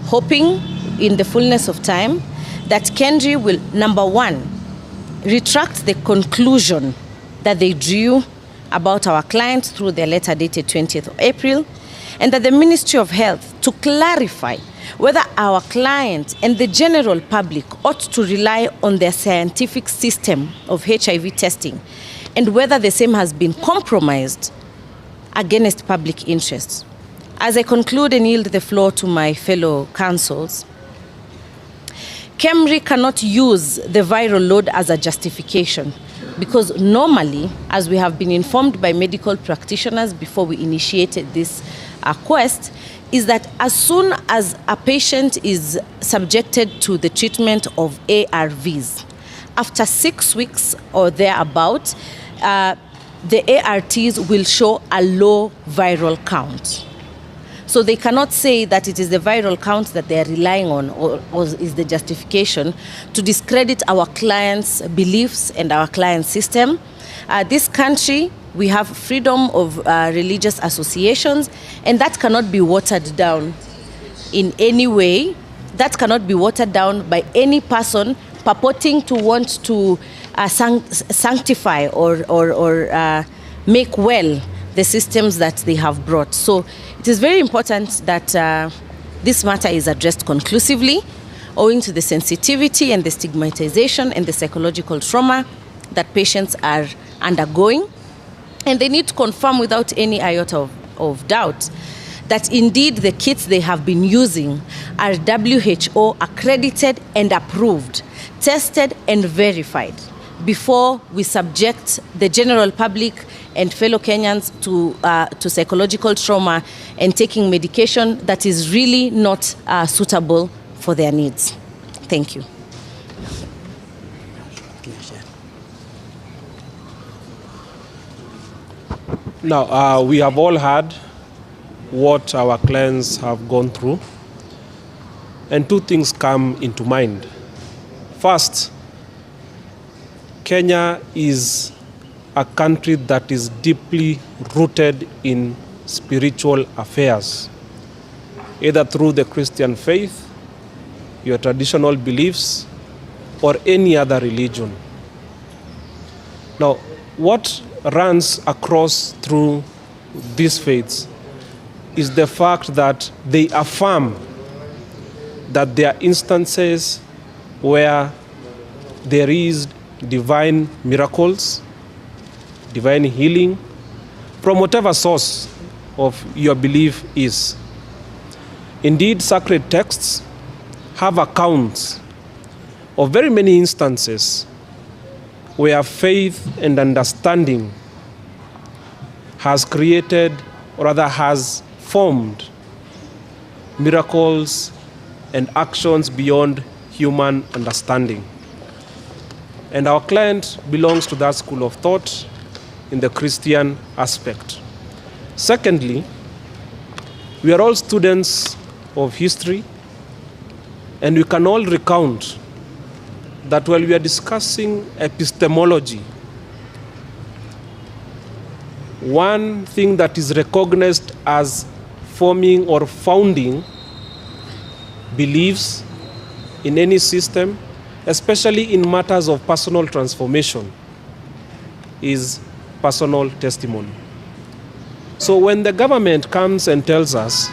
hoping in the fullness of time that KEMRI will, number one, retract the conclusion that they drew about our client through their letter dated 20th of April, and that the Ministry of Health to clarify whether our client and the general public ought to rely on their scientific system of HIV testing, and whether the same has been compromised against public interests. As I conclude and yield the floor to my fellow councils, KEMRI cannot use the viral load as a justification, because normally, as we have been informed by medical practitioners before we initiated this quest, is that as soon as a patient is subjected to the treatment of ARVs, after 6 weeks or thereabout, the ARTs will show a low viral count. So they cannot say that it is the viral count that they are relying on or is the justification to discredit our clients' beliefs and our client's system. This country, we have freedom of religious associations, and that cannot be watered down in any way. That cannot be watered down by any person purporting to want to sanctify or make well the systems that they have brought. So it is very important that this matter is addressed conclusively. owing to the sensitivity and the stigmatization and the psychological trauma that patients are undergoing. And they need to confirm without any iota of doubt that indeed the kits they have been using are WHO accredited and approved, tested and verified before we subject the general public and fellow Kenyans to psychological trauma and taking medication that is really not suitable for their needs. Thank you. Now, we have all heard what our clients have gone through, and two things come into mind. First, Kenya is a country that is deeply rooted in spiritual affairs, either through the Christian faith, your traditional beliefs, or any other religion. Now, what runs across through these faiths is the fact that they affirm that there are instances where there is divine miracles, divine healing, from whatever source of your belief is. Indeed, sacred texts have accounts of very many instances where faith and understanding has created, or rather has formed, miracles and actions beyond human understanding. And our client belongs to that school of thought in the Christian aspect. Secondly, we are all students of history, and we can all recount that while we are discussing epistemology, one thing that is recognized as forming or founding beliefs in any system, especially in matters of personal transformation, is personal testimony. So when the government comes and tells us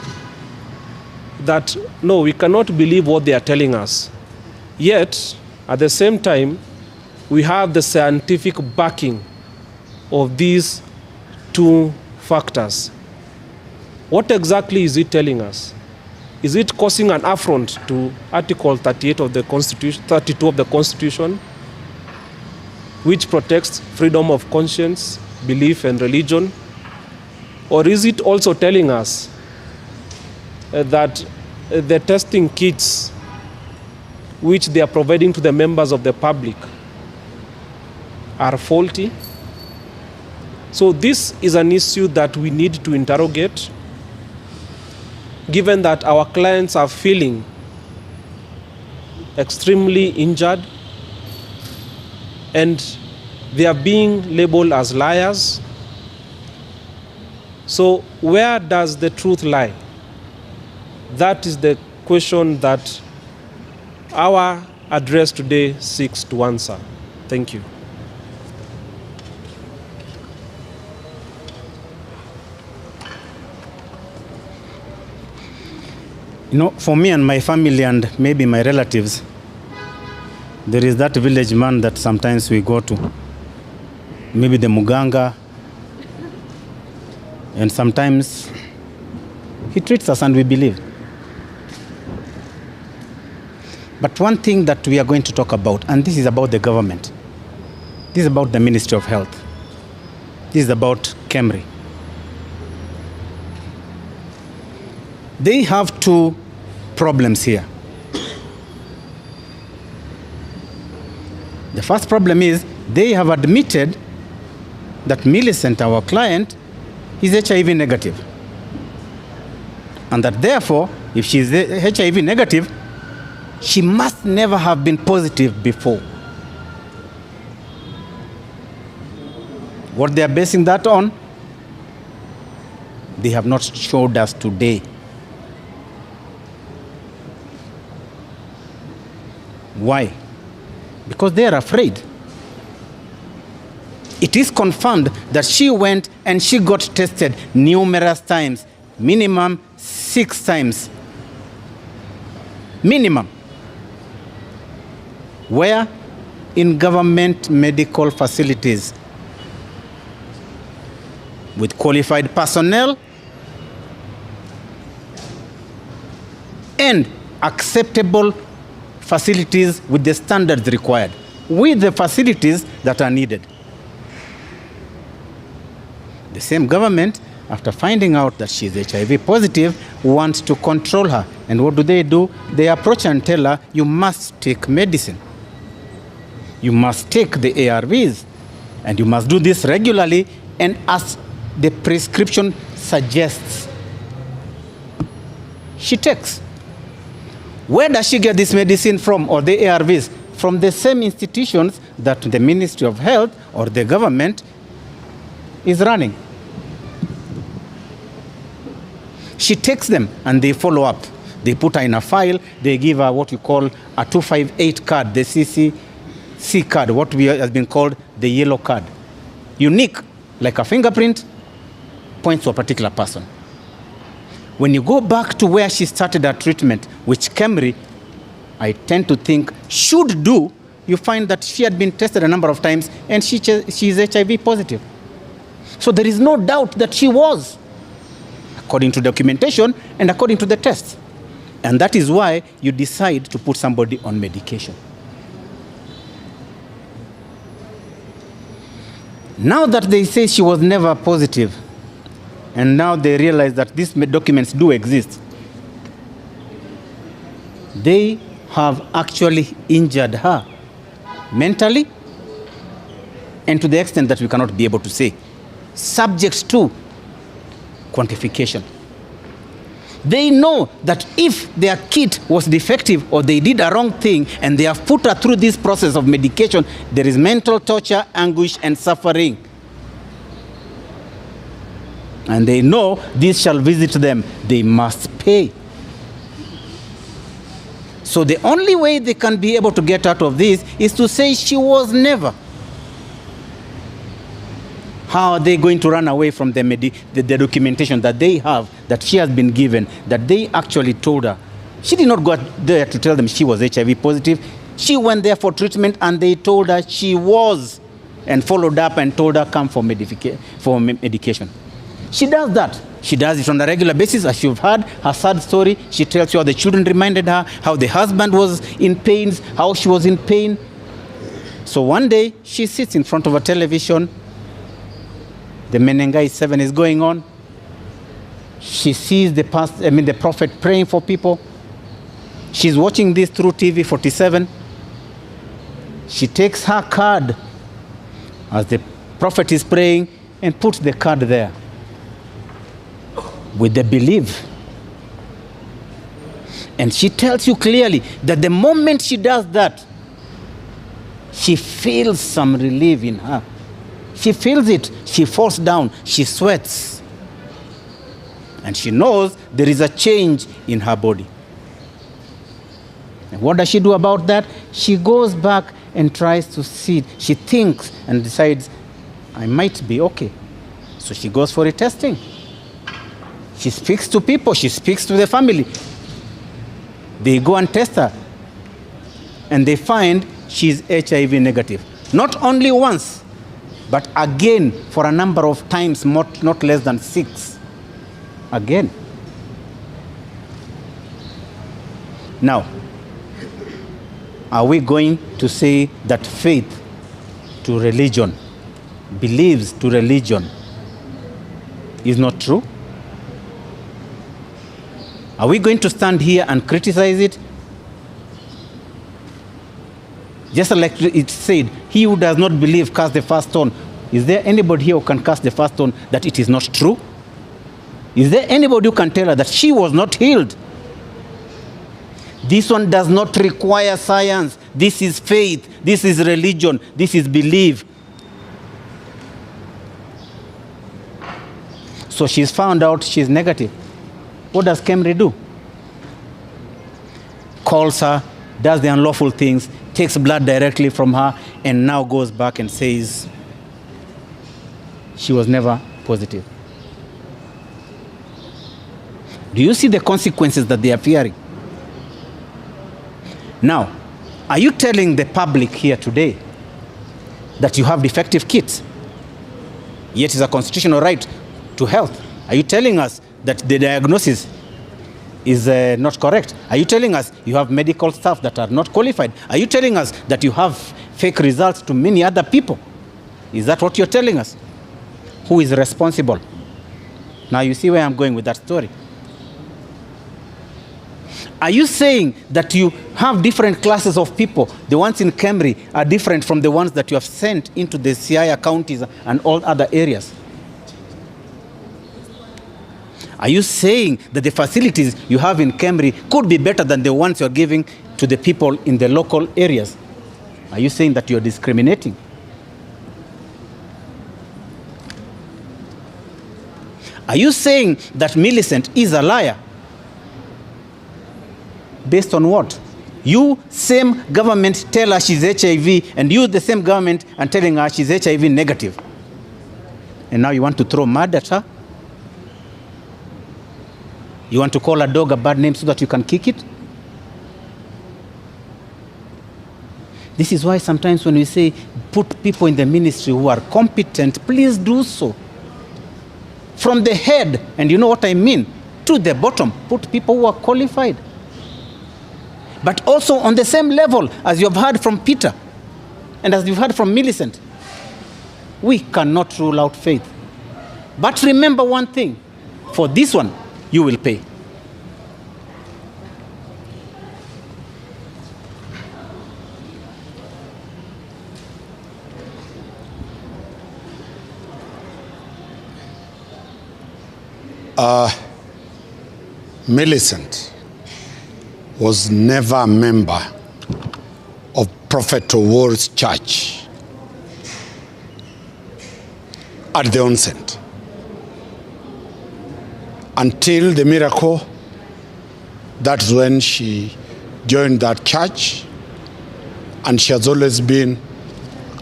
that, no, we cannot believe what they are telling us, yet at the same time, we have the scientific backing of these two factors. What exactly is it telling us? Is it causing an affront to Article 38 of the Constitution, 32 of the Constitution, which protects freedom of conscience, belief, and religion? Or is it also telling us that the testing kits which they are providing to the members of the public are faulty? So this is an issue that we need to interrogate, given that our clients are feeling extremely injured and they are being labeled as liars. So where does the truth lie? That is the question that our address today seeks to answer. Thank you. You know, for me and my family and maybe my relatives, there is that village man that sometimes we go to, maybe the Muganga, and sometimes he treats us and we believe. But one thing that we are going to talk about, and this is about the government, this is about the Ministry of Health, this is about KEMRI. They have two problems here. The first problem is they have admitted that Millicent, our client, is HIV negative. And that therefore, if she is HIV negative, she must never have been positive before. What they are basing that on, they have not showed us today. Why? Because they are afraid. It is confirmed that she went and she got tested numerous times, minimum 6 times. Minimum. Where? In government medical facilities with qualified personnel and acceptable facilities with the standards required, with the facilities that are needed. The same government, after finding out that she is HIV positive, wants to control her. And what do? They approach her and tell her, you must take medicine. You must take the ARVs. And you must do this regularly and as the prescription suggests. She takes. Where does she get this medicine from, or the ARVs? From the same institutions that the Ministry of Health or the government is running. She takes them and they follow up. They put her in a file. They give her what you call a 258 card, the CCC card, what has been called the yellow card. Unique, like a fingerprint, points to a particular person. When you go back to where she started her treatment, which KEMRI, I tend to think, should do, you find that she had been tested a number of times and she is HIV positive. So there is no doubt that she was, according to documentation and according to the tests. And that is why you decide to put somebody on medication. Now that they say she was never positive, and now they realize that these documents do exist, they have actually injured her mentally and to the extent that we cannot be able to say, subject to quantification. They know that if their kit was defective or they did a wrong thing and they have put her through this process of medication, there is mental torture, anguish, and suffering. And they know this shall visit them. They must pay. So the only way they can be able to get out of this is to say she was never. How are they going to run away from the documentation that they have, that she has been given, that they actually told her? She did not go there to tell them she was HIV positive. She went there for treatment and they told her she was, and followed up and told her come for medication. She does that. She does it on a regular basis. As you've heard her sad story, she tells you how the children reminded her, how the husband was in pain, how she was in pain. So one day she sits in front of a television. The Menengai 7 is going on. She sees the prophet praying for people. She's watching this through TV 47. She takes her card as the prophet is praying and puts the card there with the belief. And she tells you clearly that the moment she does that, she feels some relief in her. She feels it. She falls down. She sweats. And she knows there is a change in her body. And what does she do about that? She goes back and tries to see. She thinks and decides, I might be okay. So she goes for a testing. She speaks to people. She speaks to the family. They go and test her. And they find she's HIV negative. Not only once, but again for a number of times, not less than 6. Again. Now, are we going to say that faith to religion, beliefs to religion, is not true? Are we going to stand here and criticize it? Just like it said, he who does not believe cast the first stone. Is there anybody here who can cast the first stone that it is not true? Is there anybody who can tell her that she was not healed? This one does not require science. This is faith. This is religion. This is belief. So she's found out she's negative. What does KEMRI do? Calls her, does the unlawful things, takes blood directly from her, and now goes back and says she was never positive. Do you see the consequences that they are fearing? Now, Are you telling the public here today that you have defective kits, yet it's a constitutional right to health? Are you telling us that the diagnosis is not correct? Are you telling us you have medical staff that are not qualified? Are you telling us that you have fake results to many other people? Is that what you're telling us? Who is responsible? Now you see where I'm going with that story. Are you saying that you have different classes of people? The ones in Kemri are different from the ones that you have sent into the Siaya counties and all other areas? Are you saying that the facilities you have in Kemri could be better than the ones you're giving to the people in the local areas? Are you saying that you're discriminating? Are you saying that Millicent is a liar? Based on what? You, same government, tell her she's HIV, and you, the same government, are telling her she's HIV negative. And now you want to throw mud at her? You want to call a dog a bad name so that you can kick it? This is why sometimes when we say put people in the ministry who are competent, please do so. From the head, and you know what I mean, to the bottom, put people who are qualified. But also on the same level as you've heard from Peter and as you've heard from Millicent, we cannot rule out faith. But remember one thing, for this one, you will pay. Millicent was never a member of Prophet Owor's church at the onset. Until the miracle, that's when she joined that church, and she has always been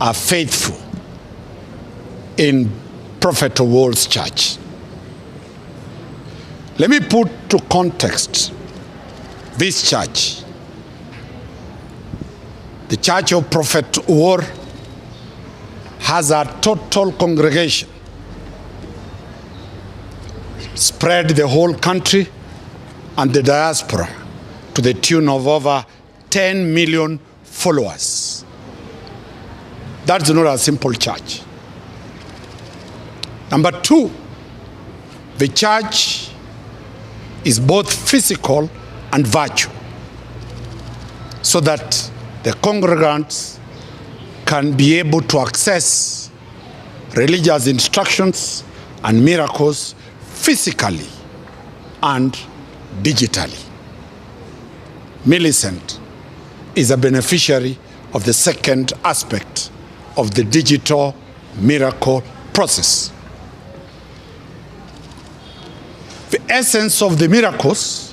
a faithful in Prophet Owor's church. Let me put to context this church. The Church of Prophet Owor has a total congregation spread the whole country and the diaspora to the tune of over 10 million followers. That's not a simple church. Number two, the church is both physical and virtual, so that the congregants can be able to access religious instructions and miracles physically and digitally. Millicent is a beneficiary of the second aspect of the digital miracle process. The essence of the miracles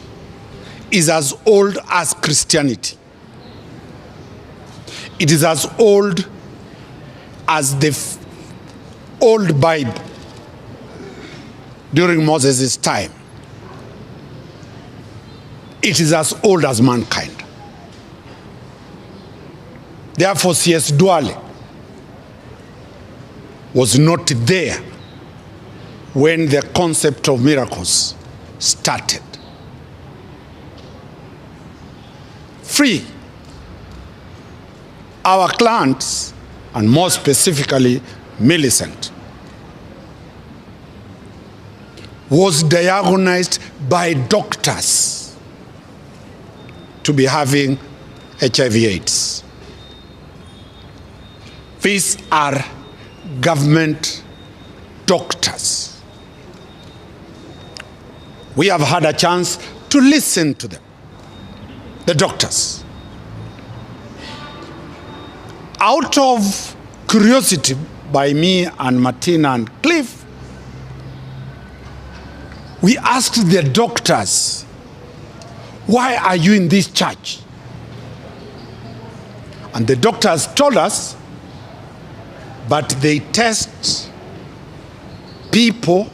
is as old as Christianity. It is as old as the old Bible during Moses' time. It is as old as mankind. Therefore, C.S. Duale was not there when the concept of miracles started. Free. Our clients, and more specifically Millicent, was diagnosed by doctors to be having HIV/AIDS. These are government doctors. We have had a chance to listen to them, the doctors. Out of curiosity by me and Martina and Cliff, we asked the doctors, why are you in this church? And the doctors told us, but they test people,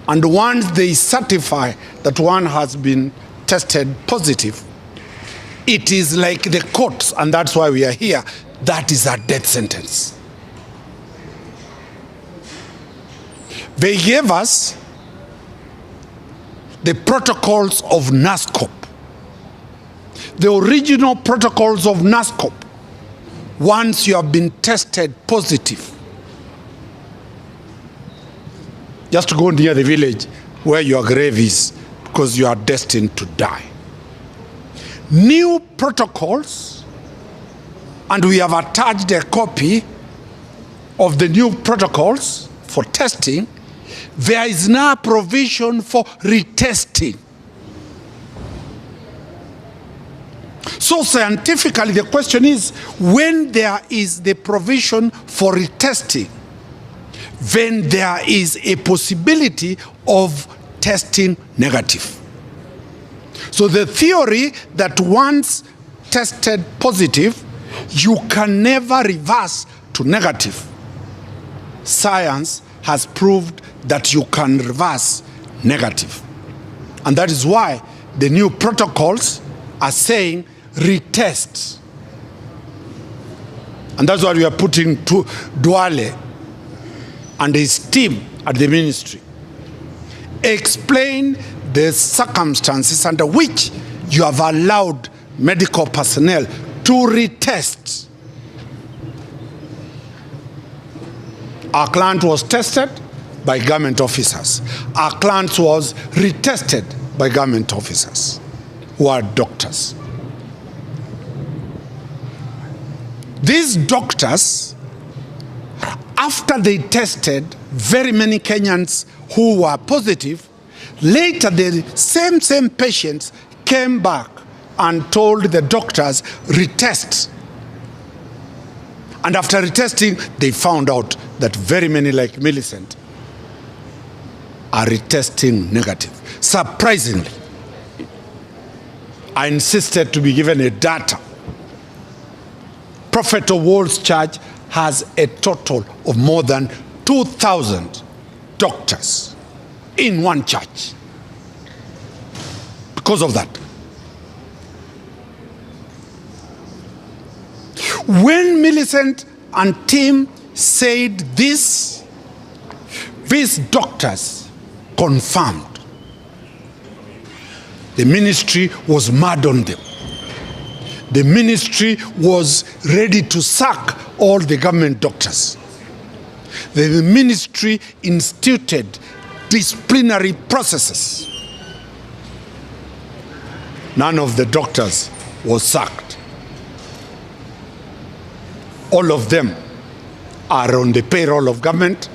and once they certify that one has been tested positive, it is like the courts, and that's why we are here. That is a death sentence. They gave us the protocols of NASCOP, the original protocols of NASCOP. Once you have been tested positive, just go near the village where your grave is, because you are destined to die. New protocols, and we have attached a copy of the new protocols for testing. There is now a provision for retesting. So scientifically, the question is, when there is the provision for retesting, then there is a possibility of testing negative. So the theory that once tested positive, you can never reverse to negative, science has proved that you can reverse negative. And that is why the new protocols are saying retest. And that's what we are putting to Duale and his team at the ministry. Explain the circumstances under which you have allowed medical personnel to retest. Our client was tested by government officers. Our client was retested by government officers who are doctors. These doctors, after they tested very many Kenyans who were positive, later the same patients came back and told the doctors, retest. And after retesting, they found out that very many, like Millicent, are retesting negative. Surprisingly, I insisted to be given a data. Prophet of World's Church has a total of more than 2,000 doctors in one church. Because of that. When Millicent and team said this, these doctors confirmed. The ministry was mad on them. The ministry was ready to sack all the government doctors. The ministry instituted disciplinary processes. None of the doctors was sacked. All of them are on the payroll of government.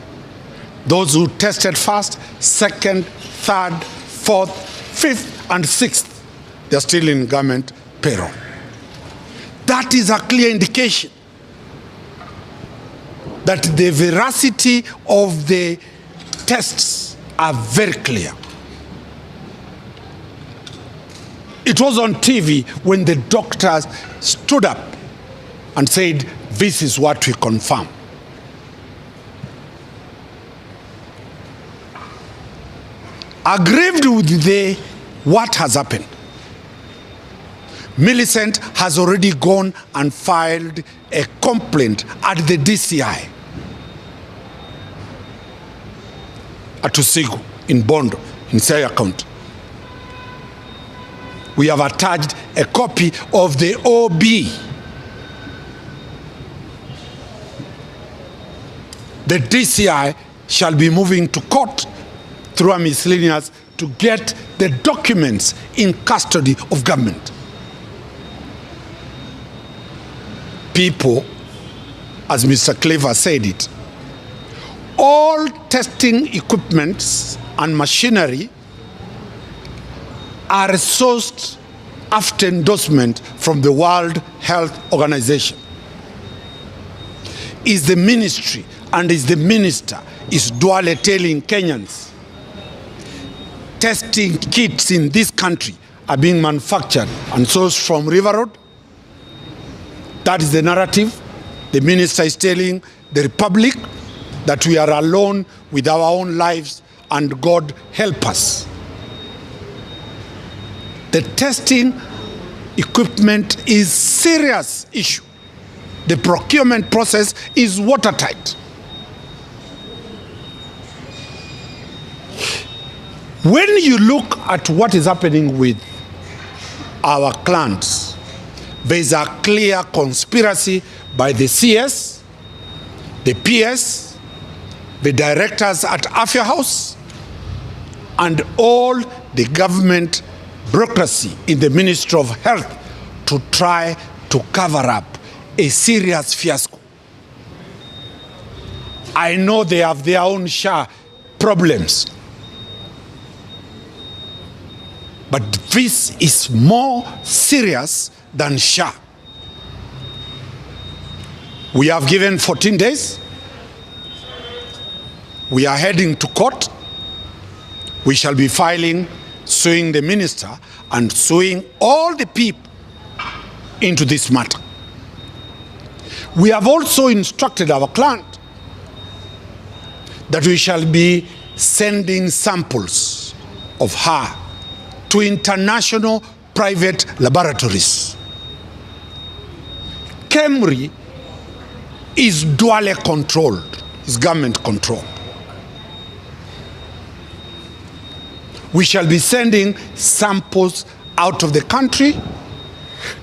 Those who tested first, second, third, fourth, fifth, and sixth, they're still in government payroll. That is a clear indication that the veracity of the tests are very clear. It was on TV when the doctors stood up and said, this is what we confirm. Aggrieved with what has happened, Millicent has already gone and filed a complaint at the DCI at Tusigu in Bondo, in Siaya County. We have attached a copy of the OB. The DCI shall be moving to court through a miscellaneous to get the documents in custody of government. People, as Mr. Cleaver said it, all testing equipments and machinery are sourced after endorsement from the World Health Organization. Is the ministry and is the minister, is Duale telling Kenyans, testing kits in this country are being manufactured and sourced from River Road? That is the narrative. The minister is telling the Republic that we are alone with our own lives and God help us. The testing equipment is serious issue. The procurement process is watertight. When you look at what is happening with our clients, there is a clear conspiracy by the CS, the PS, the directors at Afya House, and all the government bureaucracy in the Ministry of Health to try to cover up a serious fiasco. I know they have their own share problems, but this is more serious than SHA. We have given 14 days. We are heading to court. We shall be filing, suing the minister and suing all the people into this matter. We have also instructed our client that we shall be sending samples of her to international private laboratories. KEMRI is dually controlled, is government controlled. We shall be sending samples out of the country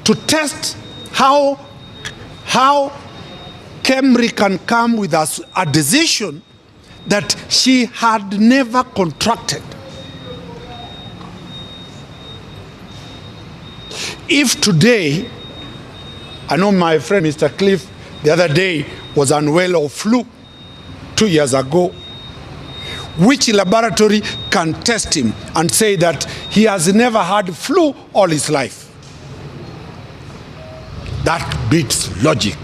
to test how KEMRI can come with us a decision that she had never contracted. If today, I know my friend Mr. Cliff the other day was unwell of flu 2 years ago, which laboratory can test him and say that he has never had flu all his life? That beats logic.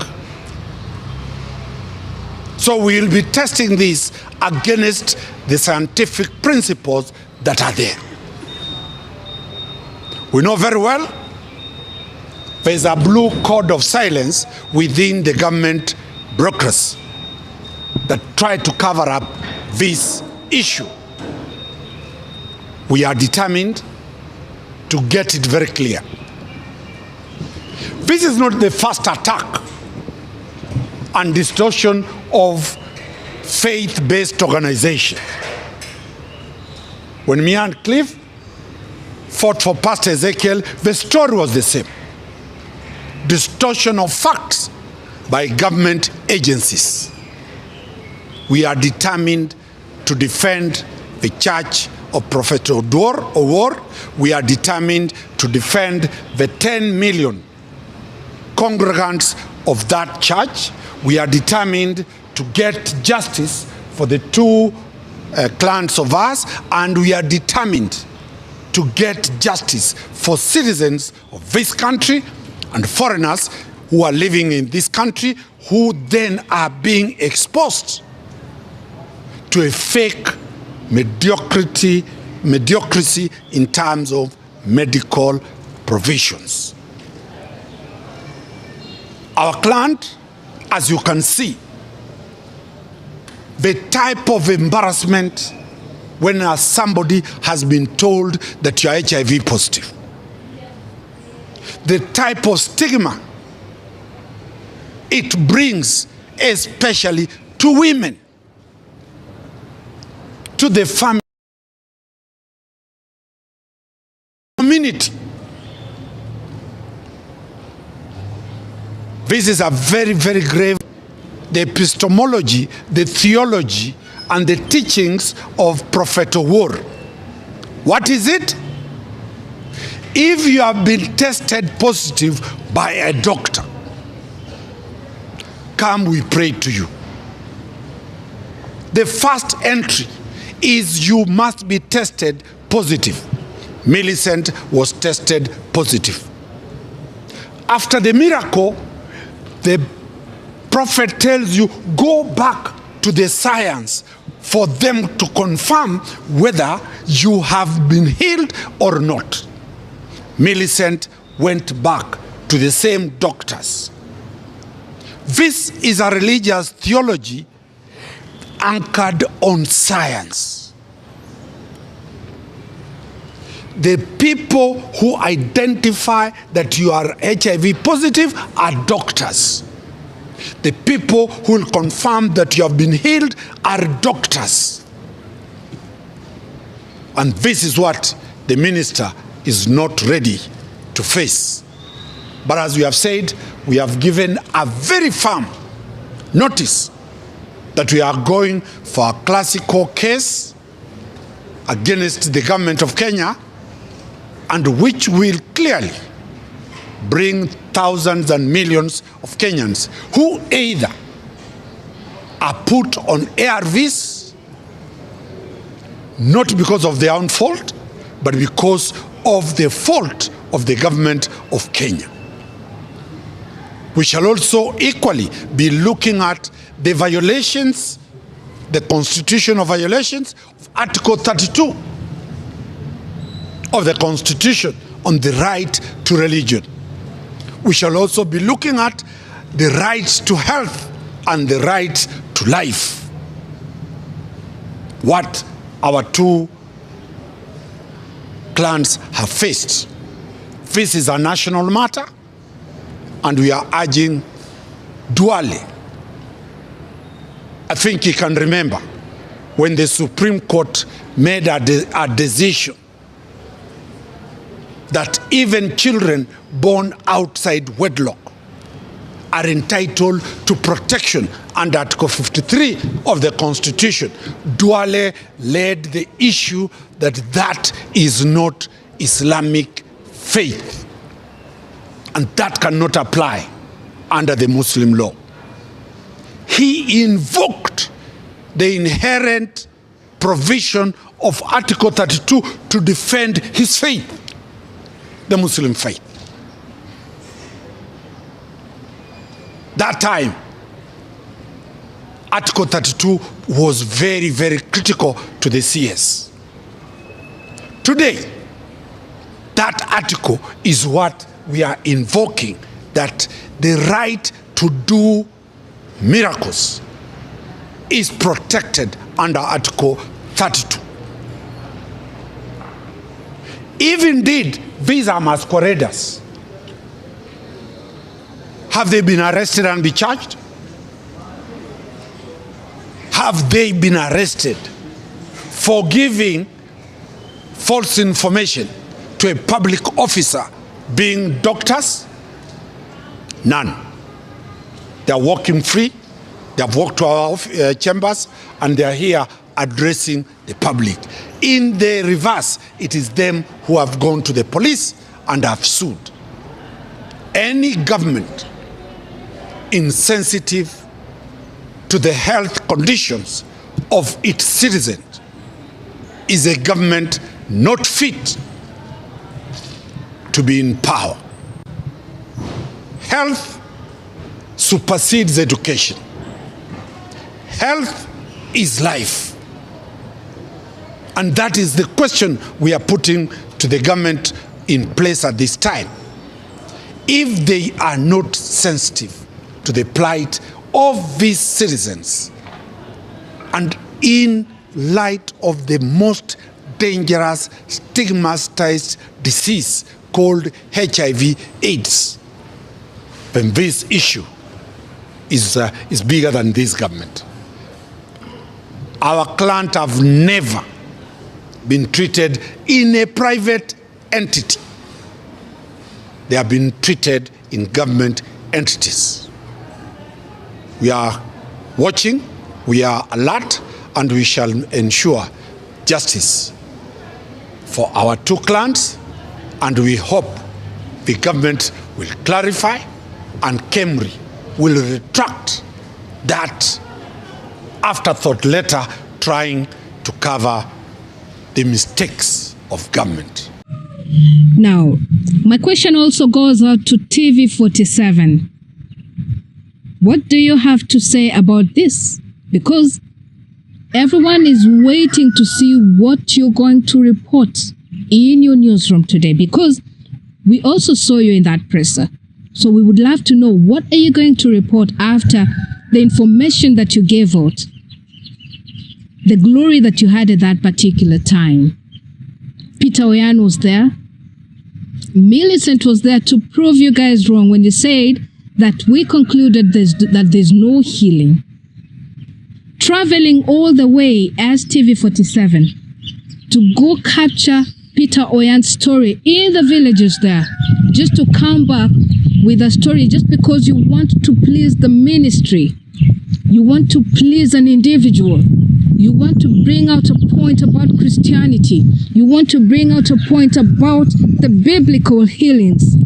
So we will be testing this against the scientific principles that are there. We know very well there is a blue code of silence within the government bureaucracy that try to cover up this issue. We are determined to get it very clear. This is not the first attack and distortion of faith-based organization. When me and Cliff fought for Pastor Ezekiel, the story was the same. Distortion of facts by government agencies. We are determined to defend the Church of Prophet Owuor. We are determined to defend the 10 million congregants of that church. We are determined to get justice for the two clans of us, and we are determined to get justice for citizens of this country and foreigners who are living in this country, who then are being exposed to a fake mediocrity in terms of medical provisions. Our client, as you can see, the type of embarrassment when somebody has been told that you are HIV positive, the type of stigma it brings, especially to women, to the family community. This is a very, very grave. The epistemology, the theology, and the teachings of Prophet Owuor. What is it? If you have been tested positive by a doctor, come, we pray to you. The first entry is you must be tested positive. Millicent was tested positive. After the miracle, the prophet tells you, go back to the science for them to confirm whether you have been healed or not. Millicent went back to the same doctors. This is a religious theology anchored on science. the people who identify that you are HIV positive are doctors. The people who will confirm that you have been healed are doctors. And this is what the minister is not ready to face. But as we have said, we have given a very firm notice that we are going for a classical case against the government of Kenya, and which will clearly bring thousands and millions of Kenyans who either are put on ARVs, not because of their own fault, but because of the fault of the government of Kenya. We shall also equally be looking at the violations, the constitutional violations of Article 32 of the Constitution on the right to religion. We shall also be looking at the right to health and the right to life. What our two clans have faced. This is a national matter, and we are urging Duale. I think you can remember when the Supreme Court made a decision that even children born outside wedlock are entitled to protection under Article 53 of the Constitution. Duale led the issue that that is not Islamic faith, and that cannot apply under the Muslim law. He invoked the inherent provision of Article 32 to defend his faith, the Muslim faith. That time, Article 32 was very, very critical to the CS. Today, that article is what we are invoking, that the right to do miracles is protected under Article 32. If indeed these are masqueraders, have they been arrested and be charged? Have they been arrested for giving false information to a public officer, being doctors? None. They are walking free. They have walked to our chambers, and they are here addressing the public. In the reverse, it is them who have gone to the police and have sued. Any government insensitive to the health conditions of its citizens is a government not fit to be in power. Health supersedes education. Health is life. And that is the question we are putting to the government in place at this time. If they are not sensitive to the plight of these citizens, and in light of the most dangerous stigmatized disease called HIV/AIDS, then this issue is bigger than this government. Our clients have never been treated in a private entity. They have been treated in government entities. We are watching, we are alert, and we shall ensure justice for our two clans, and we hope the government will clarify and KEMRI will retract that afterthought letter trying to cover the mistakes of government. Now, my question also goes out to TV47. What do you have to say about this? Because everyone is waiting to see what you're going to report in your newsroom today, because we also saw you in that presser. So we would love to know, what are you going to report after the information that you gave out, the glory that you had at that particular time? Peter Oyan was there. Millicent was there to prove you guys wrong when you said that we concluded that there's no healing. Traveling all the way as TV47 to go capture Peter Oyan's story in the villages there, just to come back with a story just because you want to please the ministry. You want to please an individual. You want to bring out a point about Christianity. You want to bring out a point about the biblical healings.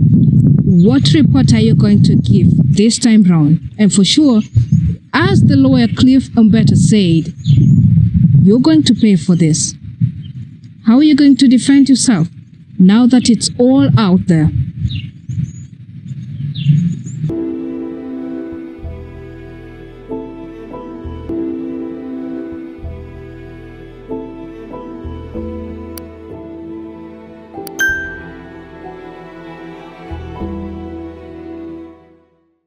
What report are you going to give this time round? And for sure, as the lawyer Cliff Umbeta said, you're going to pay for this. How are you going to defend yourself now that it's all out there?